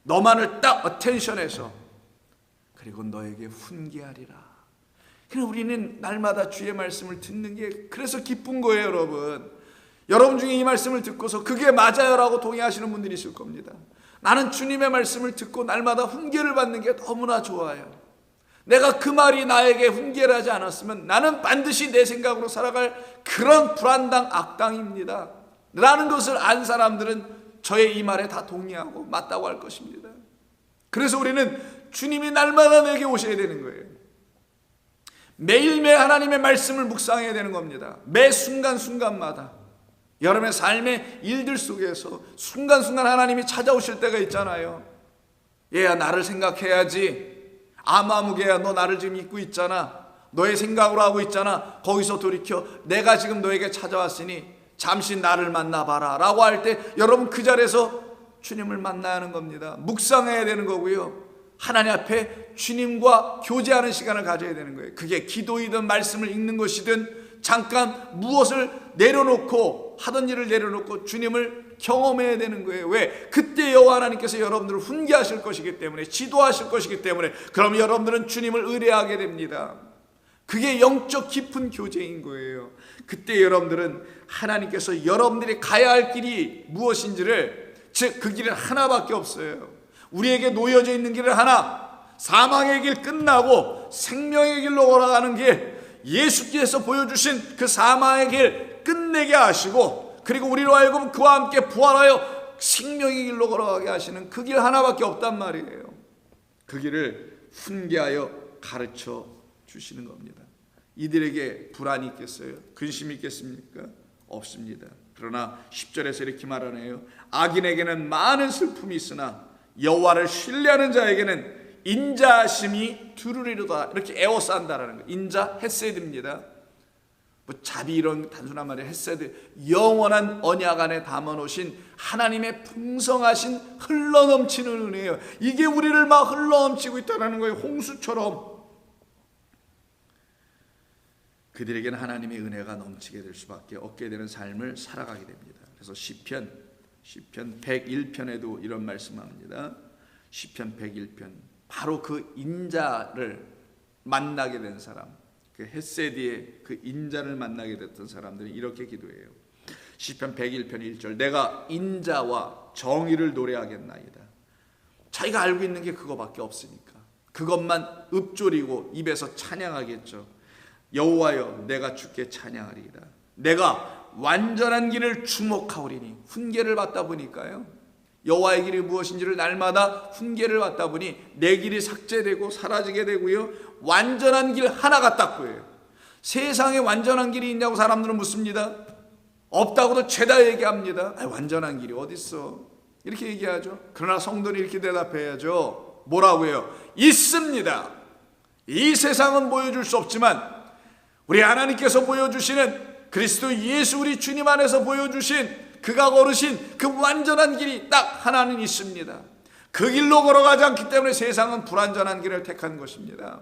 너만을 딱 어텐션해서 그리고 너에게 훈계하리라. 그래서 우리는 날마다 주의 말씀을 듣는 게 그래서 기쁜 거예요. 여러분 중에 이 말씀을 듣고서 그게 맞아요 라고 동의하시는 분들이 있을 겁니다. 나는 주님의 말씀을 듣고 날마다 훈계를 받는 게 너무나 좋아요. 내가 그 말이 나에게 훈계를 하지 않았으면 나는 반드시 내 생각으로 살아갈 그런 불안당 악당입니다 라는 것을 안 사람들은 저의 이 말에 다 동의하고 맞다고 할 것입니다. 그래서 우리는 주님이 날마다 내게 오셔야 되는 거예요. 매일매일 하나님의 말씀을 묵상해야 되는 겁니다. 매 순간순간마다 여러분의 삶의 일들 속에서 순간순간 하나님이 찾아오실 때가 있잖아요. 얘야, 나를 생각해야지. 아무개야, 너 나를 지금 잊고 있잖아. 너의 생각으로 하고 있잖아. 거기서 돌이켜. 내가 지금 너에게 찾아왔으니 잠시 나를 만나봐라 라고 할 때 여러분 그 자리에서 주님을 만나야 하는 겁니다. 묵상해야 되는 거고요. 하나님 앞에 주님과 교제하는 시간을 가져야 되는 거예요. 그게 기도이든 말씀을 읽는 것이든 잠깐 무엇을 내려놓고 하던 일을 내려놓고 주님을 경험해야 되는 거예요. 왜? 그때 여호와 하나님께서 여러분들을 훈계하실 것이기 때문에, 지도하실 것이기 때문에. 그럼 여러분들은 주님을 의뢰하게 됩니다. 그게 영적 깊은 교제인 거예요. 그때 여러분들은 하나님께서 여러분들이 가야 할 길이 무엇인지를, 즉 그 길은 하나밖에 없어요. 우리에게 놓여져 있는 길은 하나, 사망의 길 끝나고 생명의 길로 걸어가는 길, 예수께서 보여주신 그 사망의 길 끝내게 하시고, 그리고 우리로 하여금 그와 함께 부활하여 생명의 길로 걸어가게 하시는 그 길 하나밖에 없단 말이에요. 그 길을 훈계하여 가르쳐 주시는 겁니다. 이들에게 불안이 있겠어요? 근심이 있겠습니까? 없습니다. 그러나 10절에서 이렇게 말하네요. 악인에게는 많은 슬픔이 있으나 여호와를 신뢰하는 자에게는 인자심이 두루리로다. 이렇게 에워싼다라는 거예요. 인자, 헤세드입니다. 뭐 자비 이런 단순한 말이 헤세드, 영원한 언약 안에 담아놓으신 하나님의 풍성하신 흘러넘치는 은혜예요. 이게 우리를 막 흘러넘치고 있다는 거예요. 홍수처럼. 그들에게는 하나님의 은혜가 넘치게 될 수밖에 없게 되는 삶을 살아가게 됩니다. 그래서 시편 101편에도 이런 말씀합니다. 시편 101편, 바로 그 인자를 만나게 된 사람, 그 헤세디의 그 인자를 만나게 됐던 사람들이 이렇게 기도해요. 시편 101편 1절, 내가 인자와 정의를 노래하겠나이다. 자기가 알고 있는 게 그거밖에 없으니까 그것만 읊조리고 입에서 찬양하겠죠. 여호와여, 내가 주께 찬양하리이다. 내가 완전한 길을 주목하오리니. 훈계를 받다 보니까요, 여호와의 길이 무엇인지를 날마다 훈계를 받다 보니 내 길이 삭제되고 사라지게 되고요, 완전한 길 하나가 딱 보여요. 세상에 완전한 길이 있냐고 사람들은 묻습니다. 없다고도 죄다 얘기합니다. 완전한 길이 어딨어, 이렇게 얘기하죠. 그러나 성도는 이렇게 대답해야죠. 뭐라고요? 있습니다. 이 세상은 보여줄 수 없지만 우리 하나님께서 보여주시는 그리스도 예수 우리 주님 안에서 보여주신, 그가 걸으신 그 완전한 길이 딱 하나는 있습니다. 그 길로 걸어가지 않기 때문에 세상은 불완전한 길을 택한 것입니다.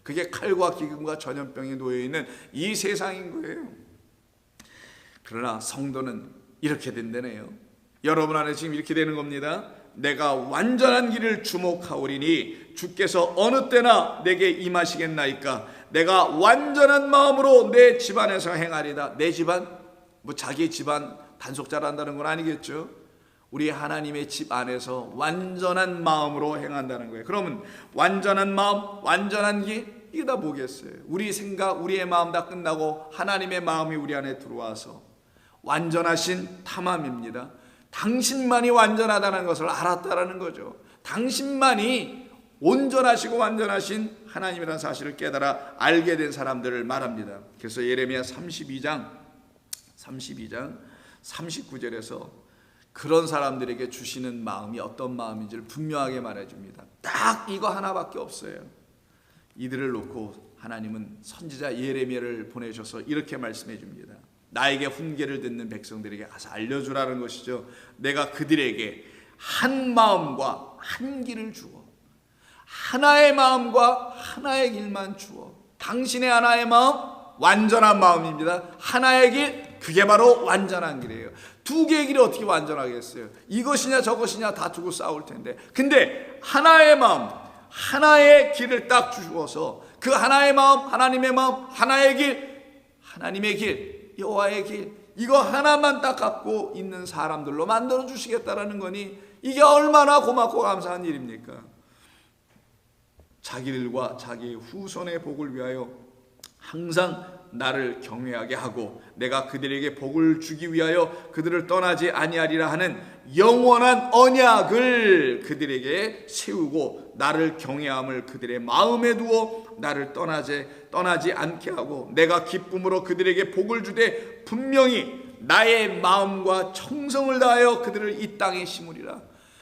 그게 칼과 기근과 전염병에 놓여있는 이 세상인 거예요. 그러나 성도는 이렇게 된다네요. 여러분 안에 지금 이렇게 되는 겁니다. 내가 완전한 길을 주목하오리니 주께서 어느 때나 내게 임하시겠나이까. 내가 완전한 마음으로 내 집안에서 행하리다. 내 집안? 뭐 자기 집안 단속자를 한다는 건 아니겠죠. 우리 하나님의 집 안에서 완전한 마음으로 행한다는 거예요. 그러면 완전한 마음, 완전한 길, 이게 다 뭐겠어요? 우리 생각, 우리의 마음 다 끝나고 하나님의 마음이 우리 안에 들어와서 완전하신 탐함입니다. 당신만이 완전하다는 것을 알았다라는 거죠. 당신만이 온전하시고 완전하신 하나님이라는 사실을 깨달아 알게 된 사람들을 말합니다. 그래서 예레미야 32장 39절에서 그런 사람들에게 주시는 마음이 어떤 마음인지를 분명하게 말해줍니다. 딱 이거 하나밖에 없어요. 이들을 놓고 하나님은 선지자 예레미야를 보내셔서 이렇게 말씀해 줍니다. 나에게 훈계를 듣는 백성들에게 가서 알려주라는 것이죠. 내가 그들에게 한 마음과 한 길을 주어, 하나의 마음과 하나의 길만 주어. 당신의 하나의 마음, 완전한 마음입니다. 하나의 길, 그게 바로 완전한 길이에요. 두 개의 길이 어떻게 완전하겠어요? 이것이냐 저것이냐 다투고 싸울 텐데. 근데 하나의 마음, 하나의 길을 딱 주어서 그 하나의 마음, 하나님의 마음, 하나의 길, 하나님의 길, 여호와의 길, 이거 하나만 딱 갖고 있는 사람들로 만들어 주시겠다라는 거니 이게 얼마나 고맙고 감사한 일입니까? 자기들과 자기의 후손의 복을 위하여 항상 나를 경외하게 하고 내가 그들에게 복을 주기 위하여 그들을 떠나지 아니하리라 하는 영원한 언약을 그들에게 세우고 나를 경외함을 그들의 마음에 두어 나를 떠나지 않게 하고 내가 기쁨으로 그들에게 복을 주되 분명히 나의 마음과 정성을 다하여 그들을 이 땅에 심으리라.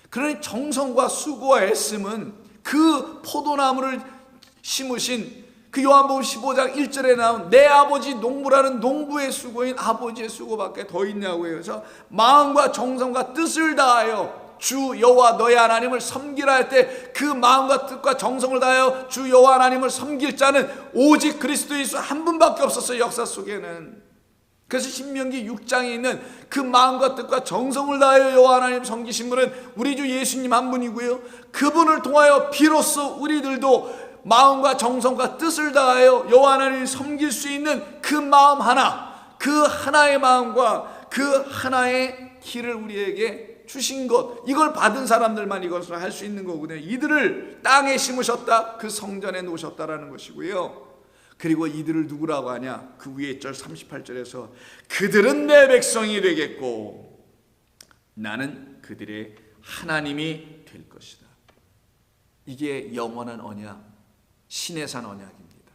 그러니 정성과 수고와 애씀은 그 포도나무를 심으신 그 요한복음 15장 1절에 나온 내 아버지 농부라는 농부의 수고인 아버지의 수고밖에 더 있냐고요. 그래서 마음과 정성과 뜻을 다하여 주 여호와 너의 하나님을 섬기라 할 때 그 마음과 뜻과 정성을 다하여 주 여호와 하나님을 섬길 자는 오직 그리스도 예수 한 분밖에 없었어요. 역사 속에는. 그래서 신명기 6장에 있는 그 마음과 뜻과 정성을 다하여 여호와 하나님 섬기신 분은 우리 주 예수님 한 분이고요. 그분을 통하여 비로소 우리들도 마음과 정성과 뜻을 다하여 여호와 하나님을 섬길 수 있는 그 마음 하나, 그 하나의 마음과 그 하나의 길을 우리에게 주신 것, 이걸 받은 사람들만 이것을 할 수 있는 거거든요. 이들을 땅에 심으셨다, 그 성전에 놓으셨다라는 것이고요. 그리고 이들을 누구라고 하냐? 그 위에 절 38절에서 그들은 내 백성이 되겠고 나는 그들의 하나님이 될 것이다. 이게 영원한 언약, 신의 산 언약입니다.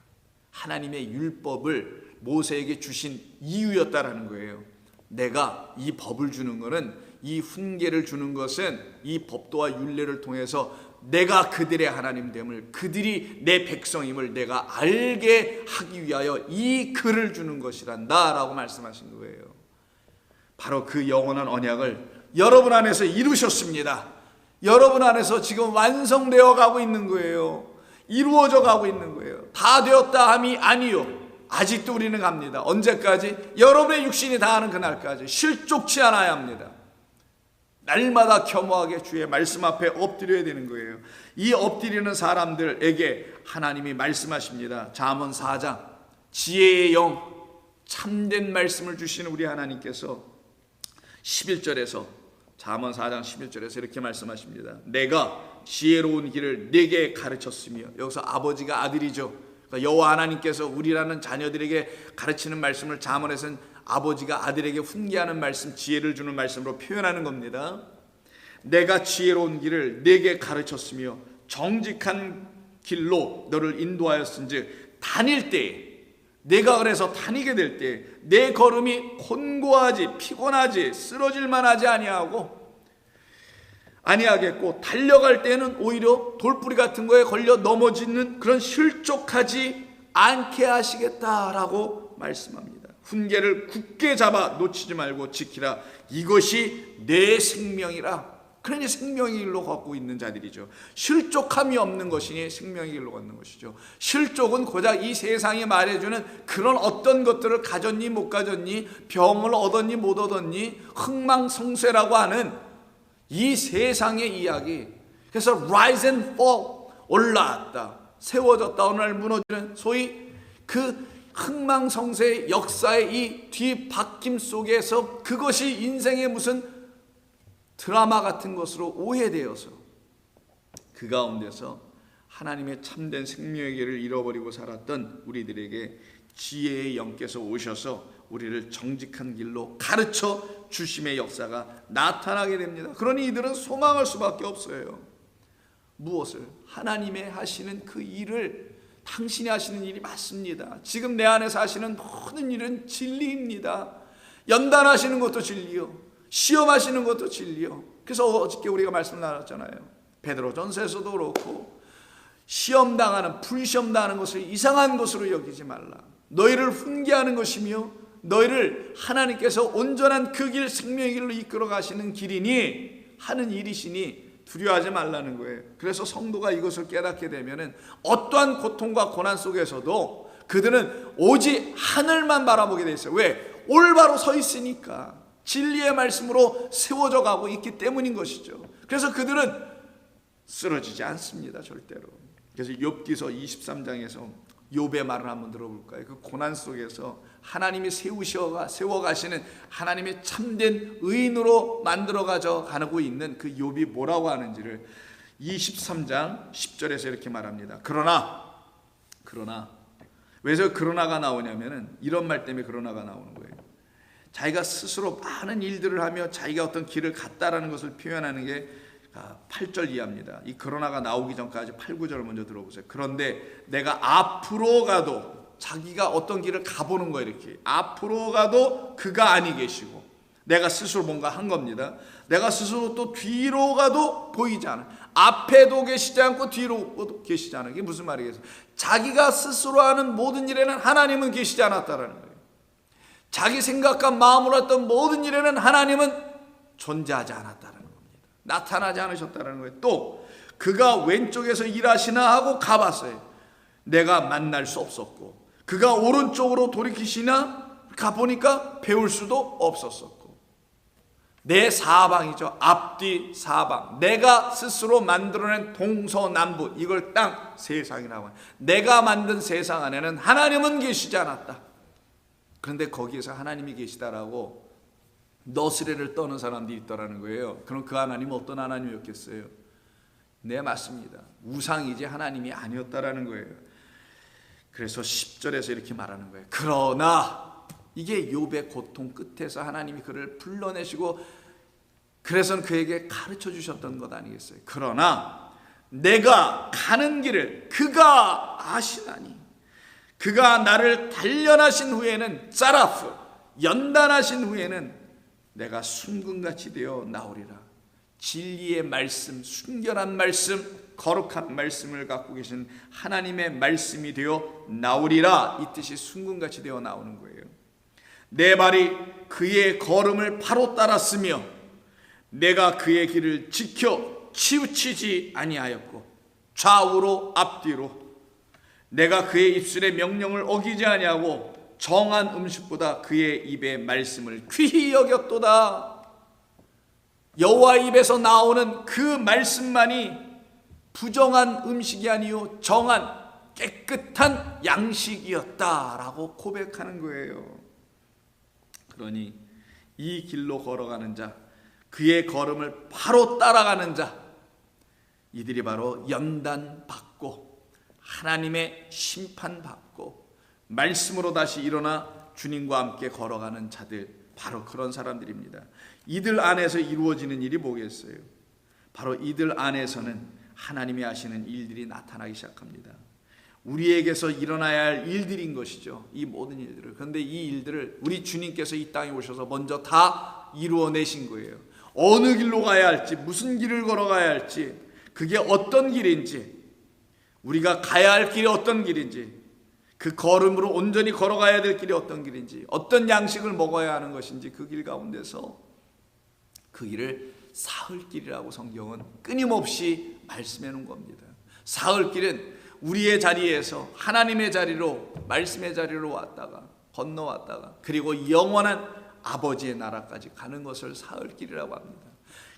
하나님의 율법을 모세에게 주신 이유였다라는 거예요. 내가 이 법을 주는 것은, 이 훈계를 주는 것은 이 법도와 율례를 통해서 내가 그들의 하나님됨을, 그들이 내 백성임을 내가 알게 하기 위하여 이 글을 주는 것이란다 라고 말씀하신 거예요. 바로 그 영원한 언약을 여러분 안에서 이루셨습니다. 여러분 안에서 지금 완성되어 가고 있는 거예요. 이루어져 가고 있는 거예요. 다 되었다 함이 아니요. 아직도 우리는 갑니다. 언제까지? 여러분의 육신이 다하는 그날까지 실족치 않아야 합니다. 날마다 겸허하게 주의 말씀 앞에 엎드려야 되는 거예요. 이 엎드리는 사람들에게 하나님이 말씀하십니다. 잠언 4장 지혜의 영, 참된 말씀을 주시는 우리 하나님께서 11절에서 잠언 4장 11절에서 이렇게 말씀하십니다. 내가 지혜로운 길을 네게 가르쳤으며, 여기서 아버지가 아들이죠. 그러니까 여호와 하나님께서 우리라는 자녀들에게 가르치는 말씀을 잠언에서는 아버지가 아들에게 훈계하는 말씀, 지혜를 주는 말씀으로 표현하는 겁니다. 내가 지혜로운 길을 네게 가르쳤으며 정직한 길로 너를 인도하였은즉 다닐 때에, 내가 그래서 다니게 될 때 내 걸음이 곤고하지 피곤하지 쓰러질 만하지 아니하겠고 달려갈 때는 오히려 돌뿌리 같은 거에 걸려 넘어지는 그런 실족하지 않게 하시겠다라고 말씀합니다. 훈계를 굳게 잡아 놓치지 말고 지키라. 이것이 내 생명이라. 그러니 생명의 길로 걷고 있는 자들이죠. 실족함이 없는 것이니 생명의 길로 걷는 것이죠. 실족은 고작 이 세상이 말해주는 그런 어떤 것들을 가졌니 못 가졌니, 병을 얻었니 못 얻었니, 흥망성쇠라고 하는 이 세상의 이야기. 그래서 rise and fall, 올라왔다 세워졌다 어느 날 무너지는, 소위 그 흥망성쇠의 역사의 이 뒤바뀜 속에서 그것이 인생의 무슨 드라마 같은 것으로 오해되어서 그 가운데서 하나님의 참된 생명의 길을 잃어버리고 살았던 우리들에게 지혜의 영께서 오셔서 우리를 정직한 길로 가르쳐 주심의 역사가 나타나게 됩니다. 그러니 이들은 소망할 수밖에 없어요. 무엇을? 하나님의 하시는 그 일을, 당신이 하시는 일이 맞습니다. 지금 내 안에서 하시는 모든 일은 진리입니다. 연단하시는 것도 진리요, 시험하시는 것도 진리요. 그래서 어저께 우리가 말씀 나눴잖아요. 베드로전서에서도 그렇고, 시험당하는, 불시험당하는 것을 이상한 것으로 여기지 말라. 너희를 훈계하는 것이며 너희를 하나님께서 온전한 그 길, 생명의 길로 이끌어 가시는 길이니, 하는 일이시니 두려워하지 말라는 거예요. 그래서 성도가 이것을 깨닫게 되면은 어떠한 고통과 고난 속에서도 그들은 오직 하늘만 바라보게 돼 있어요. 왜? 올바로 서 있으니까, 진리의 말씀으로 세워져 가고 있기 때문인 것이죠. 그래서 그들은 쓰러지지 않습니다, 절대로. 그래서 욥기서 23장에서 욥의 말을 한번 들어볼까요? 그 고난 속에서 하나님이 세워가시는 하나님의 참된 의인으로 만들어가져 가고 있는 그 욥이 뭐라고 하는지를 23장 10절에서 이렇게 말합니다. 그러나 왜 그러나가 나오냐면은 이런 말 때문에 그러나가 나오는 거예요. 자기가 스스로 많은 일들을 하며 자기가 어떤 길을 갔다라는 것을 표현하는 게 8절 이하입니다. 이 그러나가 나오기 전까지 8, 9절을 먼저 들어보세요. 그런데 내가 앞으로 가도, 자기가 어떤 길을 가보는 거예요. 이렇게 앞으로 가도 그가 아니 계시고, 내가 스스로 뭔가 한 겁니다. 내가 스스로 또 뒤로 가도 보이지 않아. 앞에도 계시지 않고 뒤로도 계시지 않아. 이게 무슨 말이겠어요? 자기가 스스로 하는 모든 일에는 하나님은 계시지 않았다라는 거예요. 자기 생각과 마음으로 했던 모든 일에는 하나님은 존재하지 않았다는 겁니다. 나타나지 않으셨다는 거예요. 또 그가 왼쪽에서 일하시나 하고 가봤어요. 내가 만날 수 없었고, 그가 오른쪽으로 돌이키시나 가보니까 배울 수도 없었었고, 내 사방이죠. 앞뒤 사방, 내가 스스로 만들어낸 동서남북, 이걸 땅 세상이라고 해요. 내가 만든 세상 안에는 하나님은 계시지 않았다. 그런데 거기에서 하나님이 계시다라고 너스레를 떠는 사람들이 있더라는 거예요. 그럼 그 하나님은 어떤 하나님이었겠어요? 네, 맞습니다. 우상이지 하나님이 아니었다라는 거예요. 그래서 10절에서 이렇게 말하는 거예요. 그러나, 이게 욥의 고통 끝에서 하나님이 그를 불러내시고 그래서 그에게 가르쳐 주셨던 것 아니겠어요? 그러나 내가 가는 길을 그가 아시나니, 그가 나를 단련하신 후에는, 짜라프, 연단하신 후에는 내가 순금같이 되어 나오리라. 진리의 말씀, 순결한 말씀, 거룩한 말씀을 갖고 계신 하나님의 말씀이 되어 나오리라. 이 뜻이 순금같이 되어 나오는 거예요. 내 발이 그의 걸음을 바로 따랐으며 내가 그의 길을 지켜 치우치지 아니하였고, 좌우로 앞뒤로 내가 그의 입술의 명령을 어기지 아니하고 정한 음식보다 그의 입의 말씀을 귀히 여겼도다. 여호와 입에서 나오는 그 말씀만이 부정한 음식이 아니요 정한 깨끗한 양식이었다라고 고백하는 거예요. 그러니 이 길로 걸어가는 자, 그의 걸음을 바로 따라가는 자, 이들이 바로 연단받고 하나님의 심판받고 말씀으로 다시 일어나 주님과 함께 걸어가는 자들, 바로 그런 사람들입니다. 이들 안에서 이루어지는 일이 뭐겠어요? 바로 이들 안에서는 하나님이 하시는 일들이 나타나기 시작합니다. 우리에게서 일어나야 할 일들인 것이죠, 이 모든 일들을. 그런데 이 일들을 우리 주님께서 이 땅에 오셔서 먼저 다 이루어내신 거예요. 어느 길로 가야 할지, 무슨 길을 걸어가야 할지, 그게 어떤 길인지, 우리가 가야 할 길이 어떤 길인지, 그 걸음으로 온전히 걸어가야 될 길이 어떤 길인지, 어떤 양식을 먹어야 하는 것인지, 그 길 가운데서 그 길을 사흘길이라고 성경은 끊임없이 말씀해 놓은 겁니다. 사흘길은 우리의 자리에서 하나님의 자리로, 말씀의 자리로 왔다가 건너왔다가 그리고 영원한 아버지의 나라까지 가는 것을 사흘길이라고 합니다.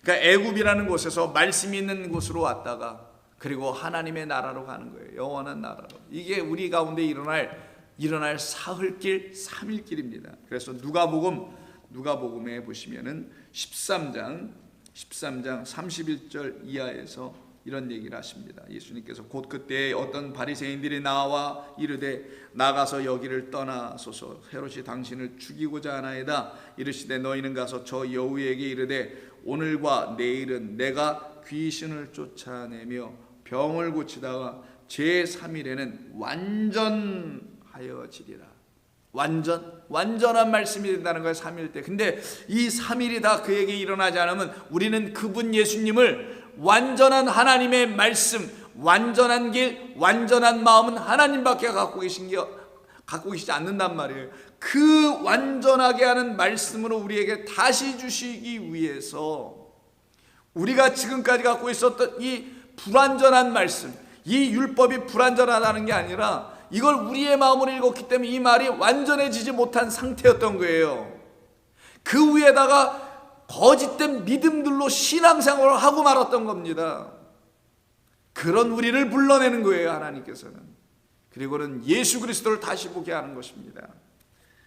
그러니까 애굽이라는 곳에서 말씀이 있는 곳으로 왔다가 그리고 하나님의 나라로 가는 거예요. 영원한 나라로. 이게 우리 가운데 일어날 사흘길, 3일길입니다. 그래서 누가복음에 보시면은 13장 31절 이하에서 이런 얘기를 하십니다. 예수님께서 곧 그때 어떤 바리새인들이 나와 이르되 나가서 여기를 떠나소서 헤롯이 당신을 죽이고자 하나이다. 이르시되 너희는 가서 저 여우에게 이르되 오늘과 내일은 내가 귀신을 쫓아내며 병을 고치다가 제3일에는 완전하여지리라. 완전한 말씀이 된다는 거예요. 3일 때. 근데 이 3일이 다 그에게 일어나지 않으면 우리는 그분 예수님을 완전한 하나님의 말씀, 완전한 길, 완전한 마음은 하나님밖에 갖고 계시지 않는단 말이에요. 그 완전하게 하는 말씀으로 우리에게 다시 주시기 위해서 우리가 지금까지 갖고 있었던 이 불완전한 말씀, 이 율법이 불완전하다는 게 아니라 이걸 우리의 마음으로 읽었기 때문에 이 말이 완전해지지 못한 상태였던 거예요. 그 위에다가 거짓된 믿음들로 신앙생활을 하고 말았던 겁니다. 그런 우리를 불러내는 거예요, 하나님께서는. 그리고는 예수 그리스도를 다시 보게 하는 것입니다.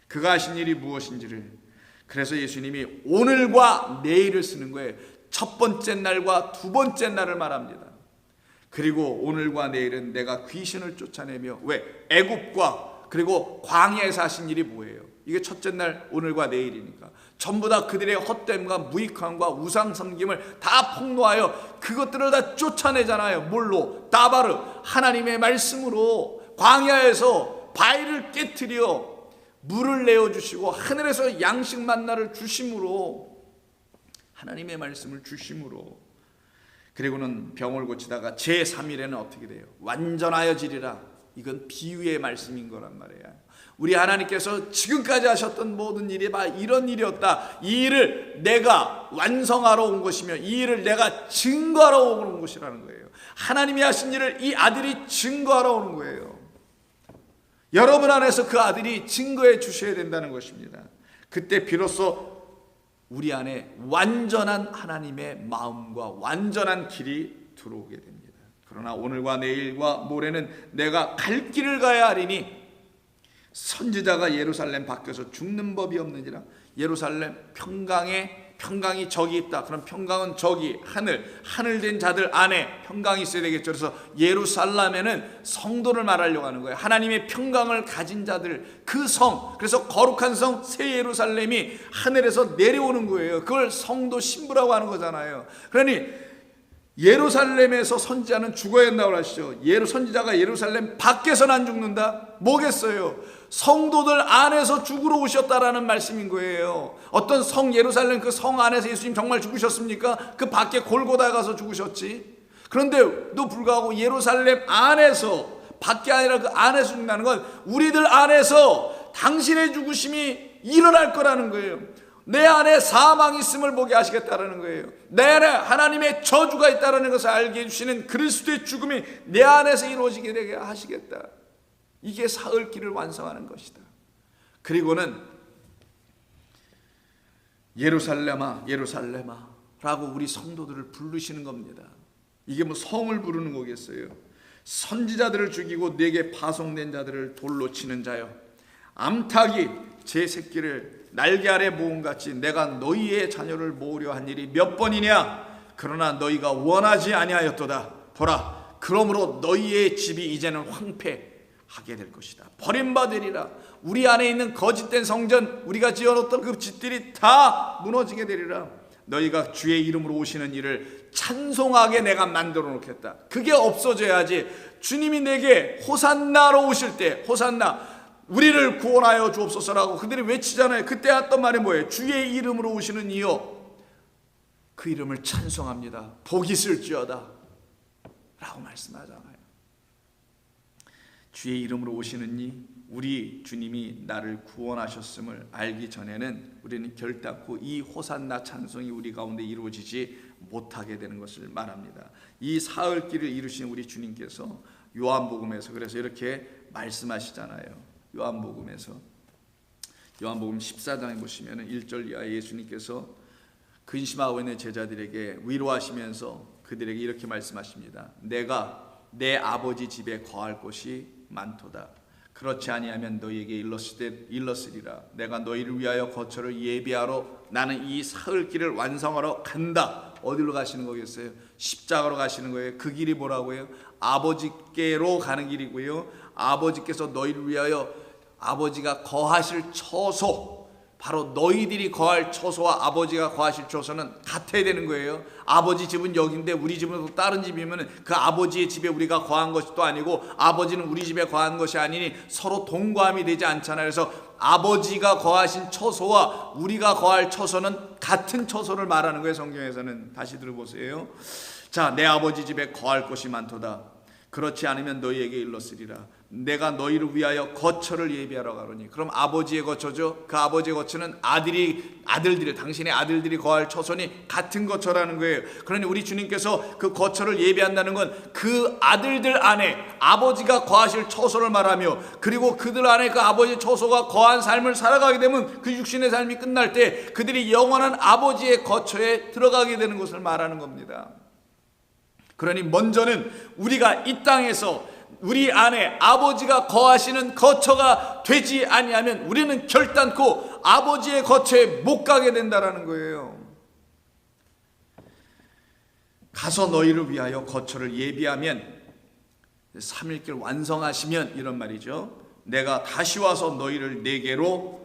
그가 하신 일이 무엇인지를. 그래서 예수님이 오늘과 내일을 쓰는 거예요. 첫 번째 날과 두 번째 날을 말합니다. 그리고 오늘과 내일은 내가 귀신을 쫓아내며, 왜? 애굽과 그리고 광야에서 하신 일이 뭐예요? 이게 첫째 날 오늘과 내일이니까 전부 다 그들의 헛됨과 무익함과 우상 섬김을 다 폭로하여 그것들을 다 쫓아내잖아요. 뭘로? 다바르, 하나님의 말씀으로. 광야에서 바위를 깨트려 물을 내어주시고 하늘에서 양식 만나를 주심으로, 하나님의 말씀을 주심으로. 그리고는 병을 고치다가 제3일에는 어떻게 돼요? 완전하여지리라. 이건 비유의 말씀인 거란 말이에요. 우리 하나님께서 지금까지 하셨던 모든 일이 다 이런 일이었다. 이 일을 내가 완성하러 온 것이며 이 일을 내가 증거하러 온 것이라는 거예요. 하나님이 하신 일을 이 아들이 증거하러 오는 거예요. 여러분 안에서 그 아들이 증거해 주셔야 된다는 것입니다. 그때 비로소 우리 안에 완전한 하나님의 마음과 완전한 길이 들어오게 됩니다. 그러나 오늘과 내일과 모레는 내가 갈 길을 가야 하리니 선지자가 예루살렘 밖에서 죽는 법이 없느니라. 예루살렘 평강이 저기 있다. 그럼 평강은 저기 하늘 된 자들 안에 평강이 있어야 되겠죠. 그래서 예루살렘에는 성도를 말하려고 하는 거예요. 하나님의 평강을 가진 자들, 그 성, 그래서 거룩한 성 새 예루살렘이 하늘에서 내려오는 거예요. 그걸 성도 신부라고 하는 거잖아요. 그러니 예루살렘에서 선지자는 죽어야 한다고 하시죠. 선지자가 예루살렘 밖에서는 안 죽는다? 뭐겠어요? 성도들 안에서 죽으러 오셨다라는 말씀인 거예요. 어떤 성 예루살렘 그 성 안에서 예수님 정말 죽으셨습니까? 그 밖에 골고다에 가서 죽으셨지. 그런데도 불구하고 예루살렘 안에서, 밖에 아니라 그 안에서 죽는다는 건 우리들 안에서 당신의 죽으심이 일어날 거라는 거예요. 내 안에 사망이 있음을 보게 하시겠다라는 거예요. 내 안에 하나님의 저주가 있다는 것을 알게 해주시는 그리스도의 죽음이 내 안에서 이루어지게 되게 하시겠다. 이게 사흘길을 완성하는 것이다. 그리고는 예루살렘아 예루살렘아 라고 우리 성도들을 부르시는 겁니다. 이게 뭐 성을 부르는 거겠어요? 선지자들을 죽이고 내게 파송된 자들을 돌로 치는 자여, 암탉이 제 새끼를 날개 아래 모음같이 내가 너희의 자녀를 모으려 한 일이 몇 번이냐? 그러나 너희가 원하지 아니하였도다. 보라, 그러므로 너희의 집이 이제는 황폐하게 될 것이다. 버림받으리라. 우리 안에 있는 거짓된 성전, 우리가 지어놓던 그 집들이 다 무너지게 되리라. 너희가 주의 이름으로 오시는 일을 찬송하게 내가 만들어 놓겠다. 그게 없어져야지. 주님이 내게 호산나로 오실 때, 호산나, 우리를 구원하여 주옵소서라고 그들이 외치잖아요. 그때 했던 말이 뭐예요? 주의 이름으로 오시는 이여, 그 이름을 찬송합니다. 복이 있을지어다 라고 말씀하잖아요. 주의 이름으로 오시는 이, 우리 주님이 나를 구원하셨음을 알기 전에는 우리는 결단코 이 호산나 찬송이 우리 가운데 이루어지지 못하게 되는 것을 말합니다. 이 사흘길을 이루신 우리 주님께서 요한복음에서 그래서 이렇게 말씀하시잖아요. 요한복음 14장에 보시면 1절 이하에 예수님께서 근심하고 있는 제자들에게 위로하시면서 그들에게 이렇게 말씀하십니다. 내가 내 아버지 집에 거할 곳이 많도다. 그렇지 아니하면 너희에게 일렀으리라. 내가 너희를 위하여 거처를 예비하러 나는 이 사흘길을 완성하러 간다. 어디로 가시는 거겠어요? 십자가로 가시는 거예요. 그 길이 뭐라고요? 아버지께로 가는 길이고요. 아버지께서 너희를 위하여 아버지가 거하실 처소, 바로 너희들이 거할 처소와 아버지가 거하실 처소는 같아야 되는 거예요. 아버지 집은 여기인데 우리 집은 또 다른 집이면 그 아버지의 집에 우리가 거한 것이 또 아니고 아버지는 우리 집에 거한 것이 아니니 서로 동거함이 되지 않잖아요. 그래서 아버지가 거하신 처소와 우리가 거할 처소는 같은 처소를 말하는 거예요. 성경에서는. 다시 들어보세요. 자, 내 아버지 집에 거할 곳이 많도다. 그렇지 않으면 너희에게 일렀으리라. 내가 너희를 위하여 거처를 예비하러 가노니. 그럼 아버지의 거처죠. 그 아버지의 거처는 아들들이 당신의 아들들이 거할 처소니 같은 거처라는 거예요. 그러니 우리 주님께서 그 거처를 예비한다는 건 그 아들들 안에 아버지가 거하실 처소를 말하며, 그리고 그들 안에 그 아버지의 처소가 거한 삶을 살아가게 되면 그 육신의 삶이 끝날 때 그들이 영원한 아버지의 거처에 들어가게 되는 것을 말하는 겁니다. 그러니 먼저는 우리가 이 땅에서 우리 안에 아버지가 거하시는 거처가 되지 아니하면 우리는 결단코 아버지의 거처에 못 가게 된다라는 거예요. 가서 너희를 위하여 거처를 예비하면, 3일길 완성하시면 이런 말이죠. 내가 다시 와서 너희를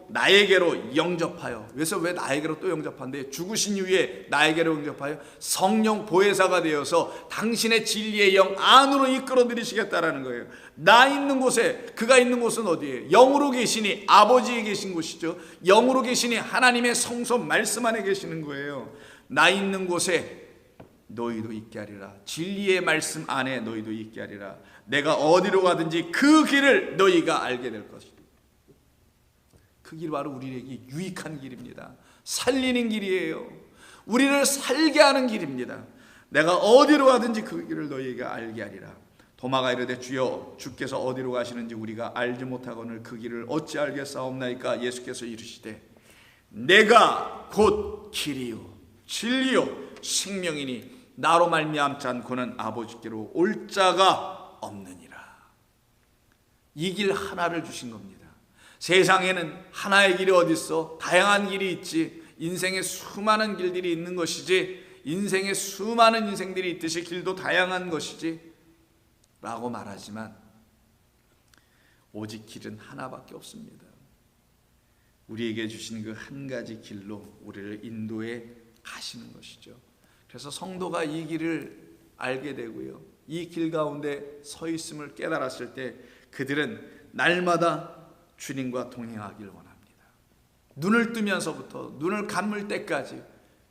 나에게로 영접하여. 그래서 왜 나에게로 또 영접한대? 죽으신 이후에 나에게로 영접하여 성령 보혜사가 되어서 당신의 진리의 영 안으로 이끌어 들이시겠다라는 거예요. 나 있는 곳에, 그가 있는 곳은 어디예요? 영으로 계시니 아버지에 계신 곳이죠. 영으로 계시니 하나님의 성소 말씀 안에 계시는 거예요. 나 있는 곳에 너희도 있게 하리라. 진리의 말씀 안에 너희도 있게 하리라. 내가 어디로 가든지 그 길을 너희가 알게 될 것이다. 그 길 바로 우리에게 유익한 길입니다. 살리는 길이에요. 우리를 살게 하는 길입니다. 내가 어디로 가든지 그 길을 너희가 알게 하리라. 도마가 이르되 주여 주께서 어디로 가시는지 우리가 알지 못하거늘 그 길을 어찌 알겠사옵나이까. 예수께서 이르시되 내가 곧 길이요 진리요 생명이니 나로 말미암지 않고는 아버지께로 올 자가 없느니라. 이 길 하나를 주신 겁니다. 세상에는 하나의 길이 어디 있어? 다양한 길이 있지. 인생에 수많은 길들이 있는 것이지, 인생에 수많은 인생들이 있듯이 길도 다양한 것이지 라고 말하지만 오직 길은 하나밖에 없습니다. 우리에게 주신 그 한 가지 길로 우리를 인도해 가시는 것이죠. 그래서 성도가 이 길을 알게 되고요, 이 길 가운데 서 있음을 깨달았을 때 그들은 날마다 주님과 동행하길 원합니다. 눈을 뜨면서부터 눈을 감을 때까지,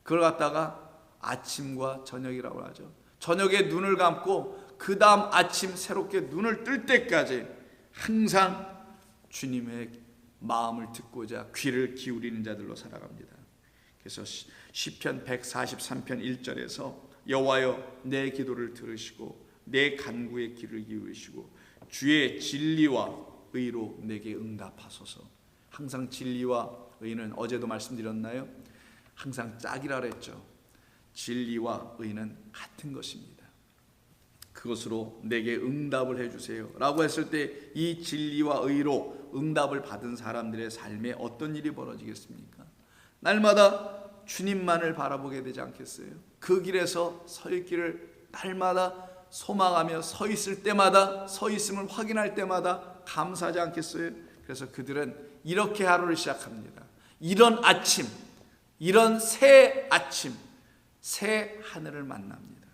그걸 갖다가 아침과 저녁이라고 하죠. 저녁에 눈을 감고 그 다음 아침 새롭게 눈을 뜰 때까지 항상 주님의 마음을 듣고자 귀를 기울이는 자들로 살아갑니다. 그래서 시편 143편 1절에서 여호와여 내 기도를 들으시고 내 간구의 귀를 기울이시고 주의 진리와 의로 내게 응답하소서. 항상 진리와 의는, 어제도 말씀드렸나요? 항상 짝이라 그랬죠. 진리와 의는 같은 것입니다. 그것으로 내게 응답을 해주세요 라고 했을 때 이 진리와 의로 응답을 받은 사람들의 삶에 어떤 일이 벌어지겠습니까? 날마다 주님만을 바라보게 되지 않겠어요? 그 길에서 서 있기를 날마다 소망하며 서 있을 때마다, 서 있음을 확인할 때마다 감사하지 않겠어요? 그래서 그들은 이렇게 하루를 시작합니다. 이런 아침, 이런 새 아침, 새 하늘을 만납니다.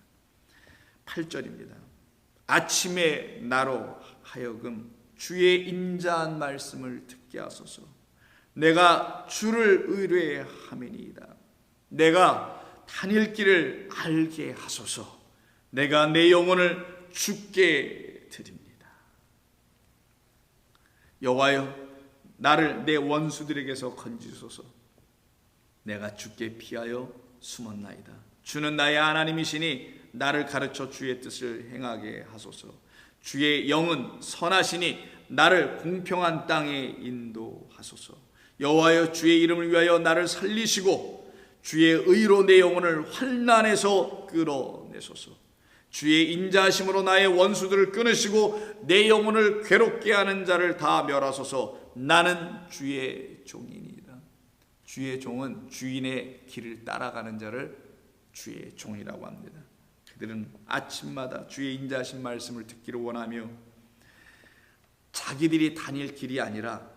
8절입니다. 아침에 나로 하여금 주의 인자한 말씀을 듣게 하소서. 내가 주를 의뢰함이니이다. 내가 다닐 길을 알게 하소서. 내가 내 영혼을 주께 드립니다. 여호와여, 나를 내 원수들에게서 건지소서. 내가 주께 피하여 숨었나이다. 주는 나의 하나님이시니 나를 가르쳐 주의 뜻을 행하게 하소서. 주의 영은 선하시니 나를 공평한 땅에 인도하소서. 여호와여, 주의 이름을 위하여 나를 살리시고 주의 의로 내 영혼을 환난에서 끌어내소서. 주의 인자하심으로 나의 원수들을 끊으시고 내 영혼을 괴롭게 하는 자를 다 멸하소서. 나는 주의 종이니이다. 주의 종은 주인의 길을 따라가는 자를 주의 종이라고 합니다. 그들은 아침마다 주의 인자하신 말씀을 듣기를 원하며 자기들이 다닐 길이 아니라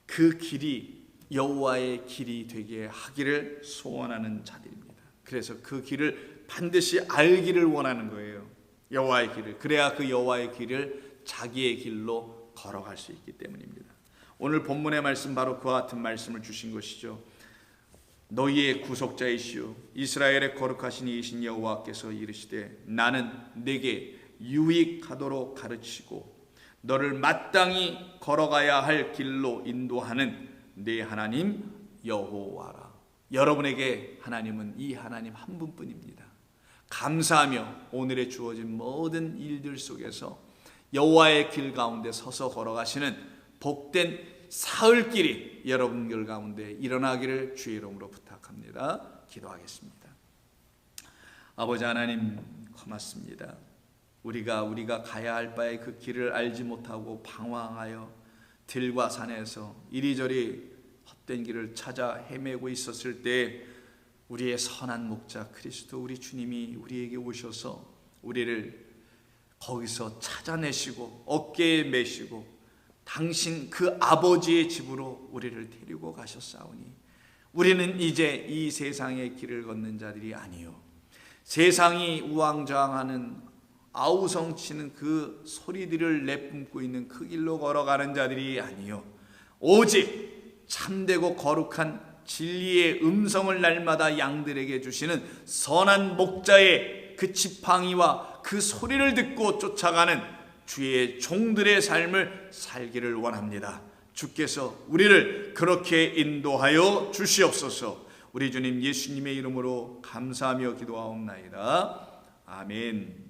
그 길이 여호와의 길이 되게 하기를 소원하는 자들입니다. 그래서 그 길을 반드시 알기를 원하는 거예요. 여호와의 길을. 그래야 그 여호와의 길을 자기의 길로 걸어갈 수 있기 때문입니다. 오늘 본문의 말씀 바로 그와 같은 말씀을 주신 것이죠. 너희의 구속자이시오 이스라엘의 거룩하신 이이신 여호와께서 이르시되 나는 내게 유익하도록 가르치고 너를 마땅히 걸어가야 할 길로 인도하는 내 하나님 여호와라. 여러분에게 하나님은 이 하나님 한 분뿐입니다. 감사하며 오늘의 주어진 모든 일들 속에서 여호와의 길 가운데 서서 걸어가시는 복된 사흘길이 여러분들 가운데 일어나기를 주의 이름으로 부탁합니다. 기도하겠습니다. 아버지 하나님, 고맙습니다. 우리가 가야 할 바의 그 길을 알지 못하고 방황하여 들과 산에서 이리저리 헛된 길을 찾아 헤매고 있었을 때 우리의 선한 목자 그리스도 우리 주님이 우리에게 오셔서 우리를 거기서 찾아내시고 어깨에 메시고 당신 그 아버지의 집으로 우리를 데리고 가셨사오니 우리는 이제 이 세상의 길을 걷는 자들이 아니요 세상이 우왕좌왕하는 아우성치는 그 소리들을 내뿜고 있는 그 길로 걸어가는 자들이 아니요 오직 참되고 거룩한 진리의 음성을 날마다 양들에게 주시는 선한 목자의 그 지팡이와 그 소리를 듣고 쫓아가는 주의 종들의 삶을 살기를 원합니다. 주께서 우리를 그렇게 인도하여 주시옵소서. 우리 주님 예수님의 이름으로 감사하며 기도하옵나이다. 아멘.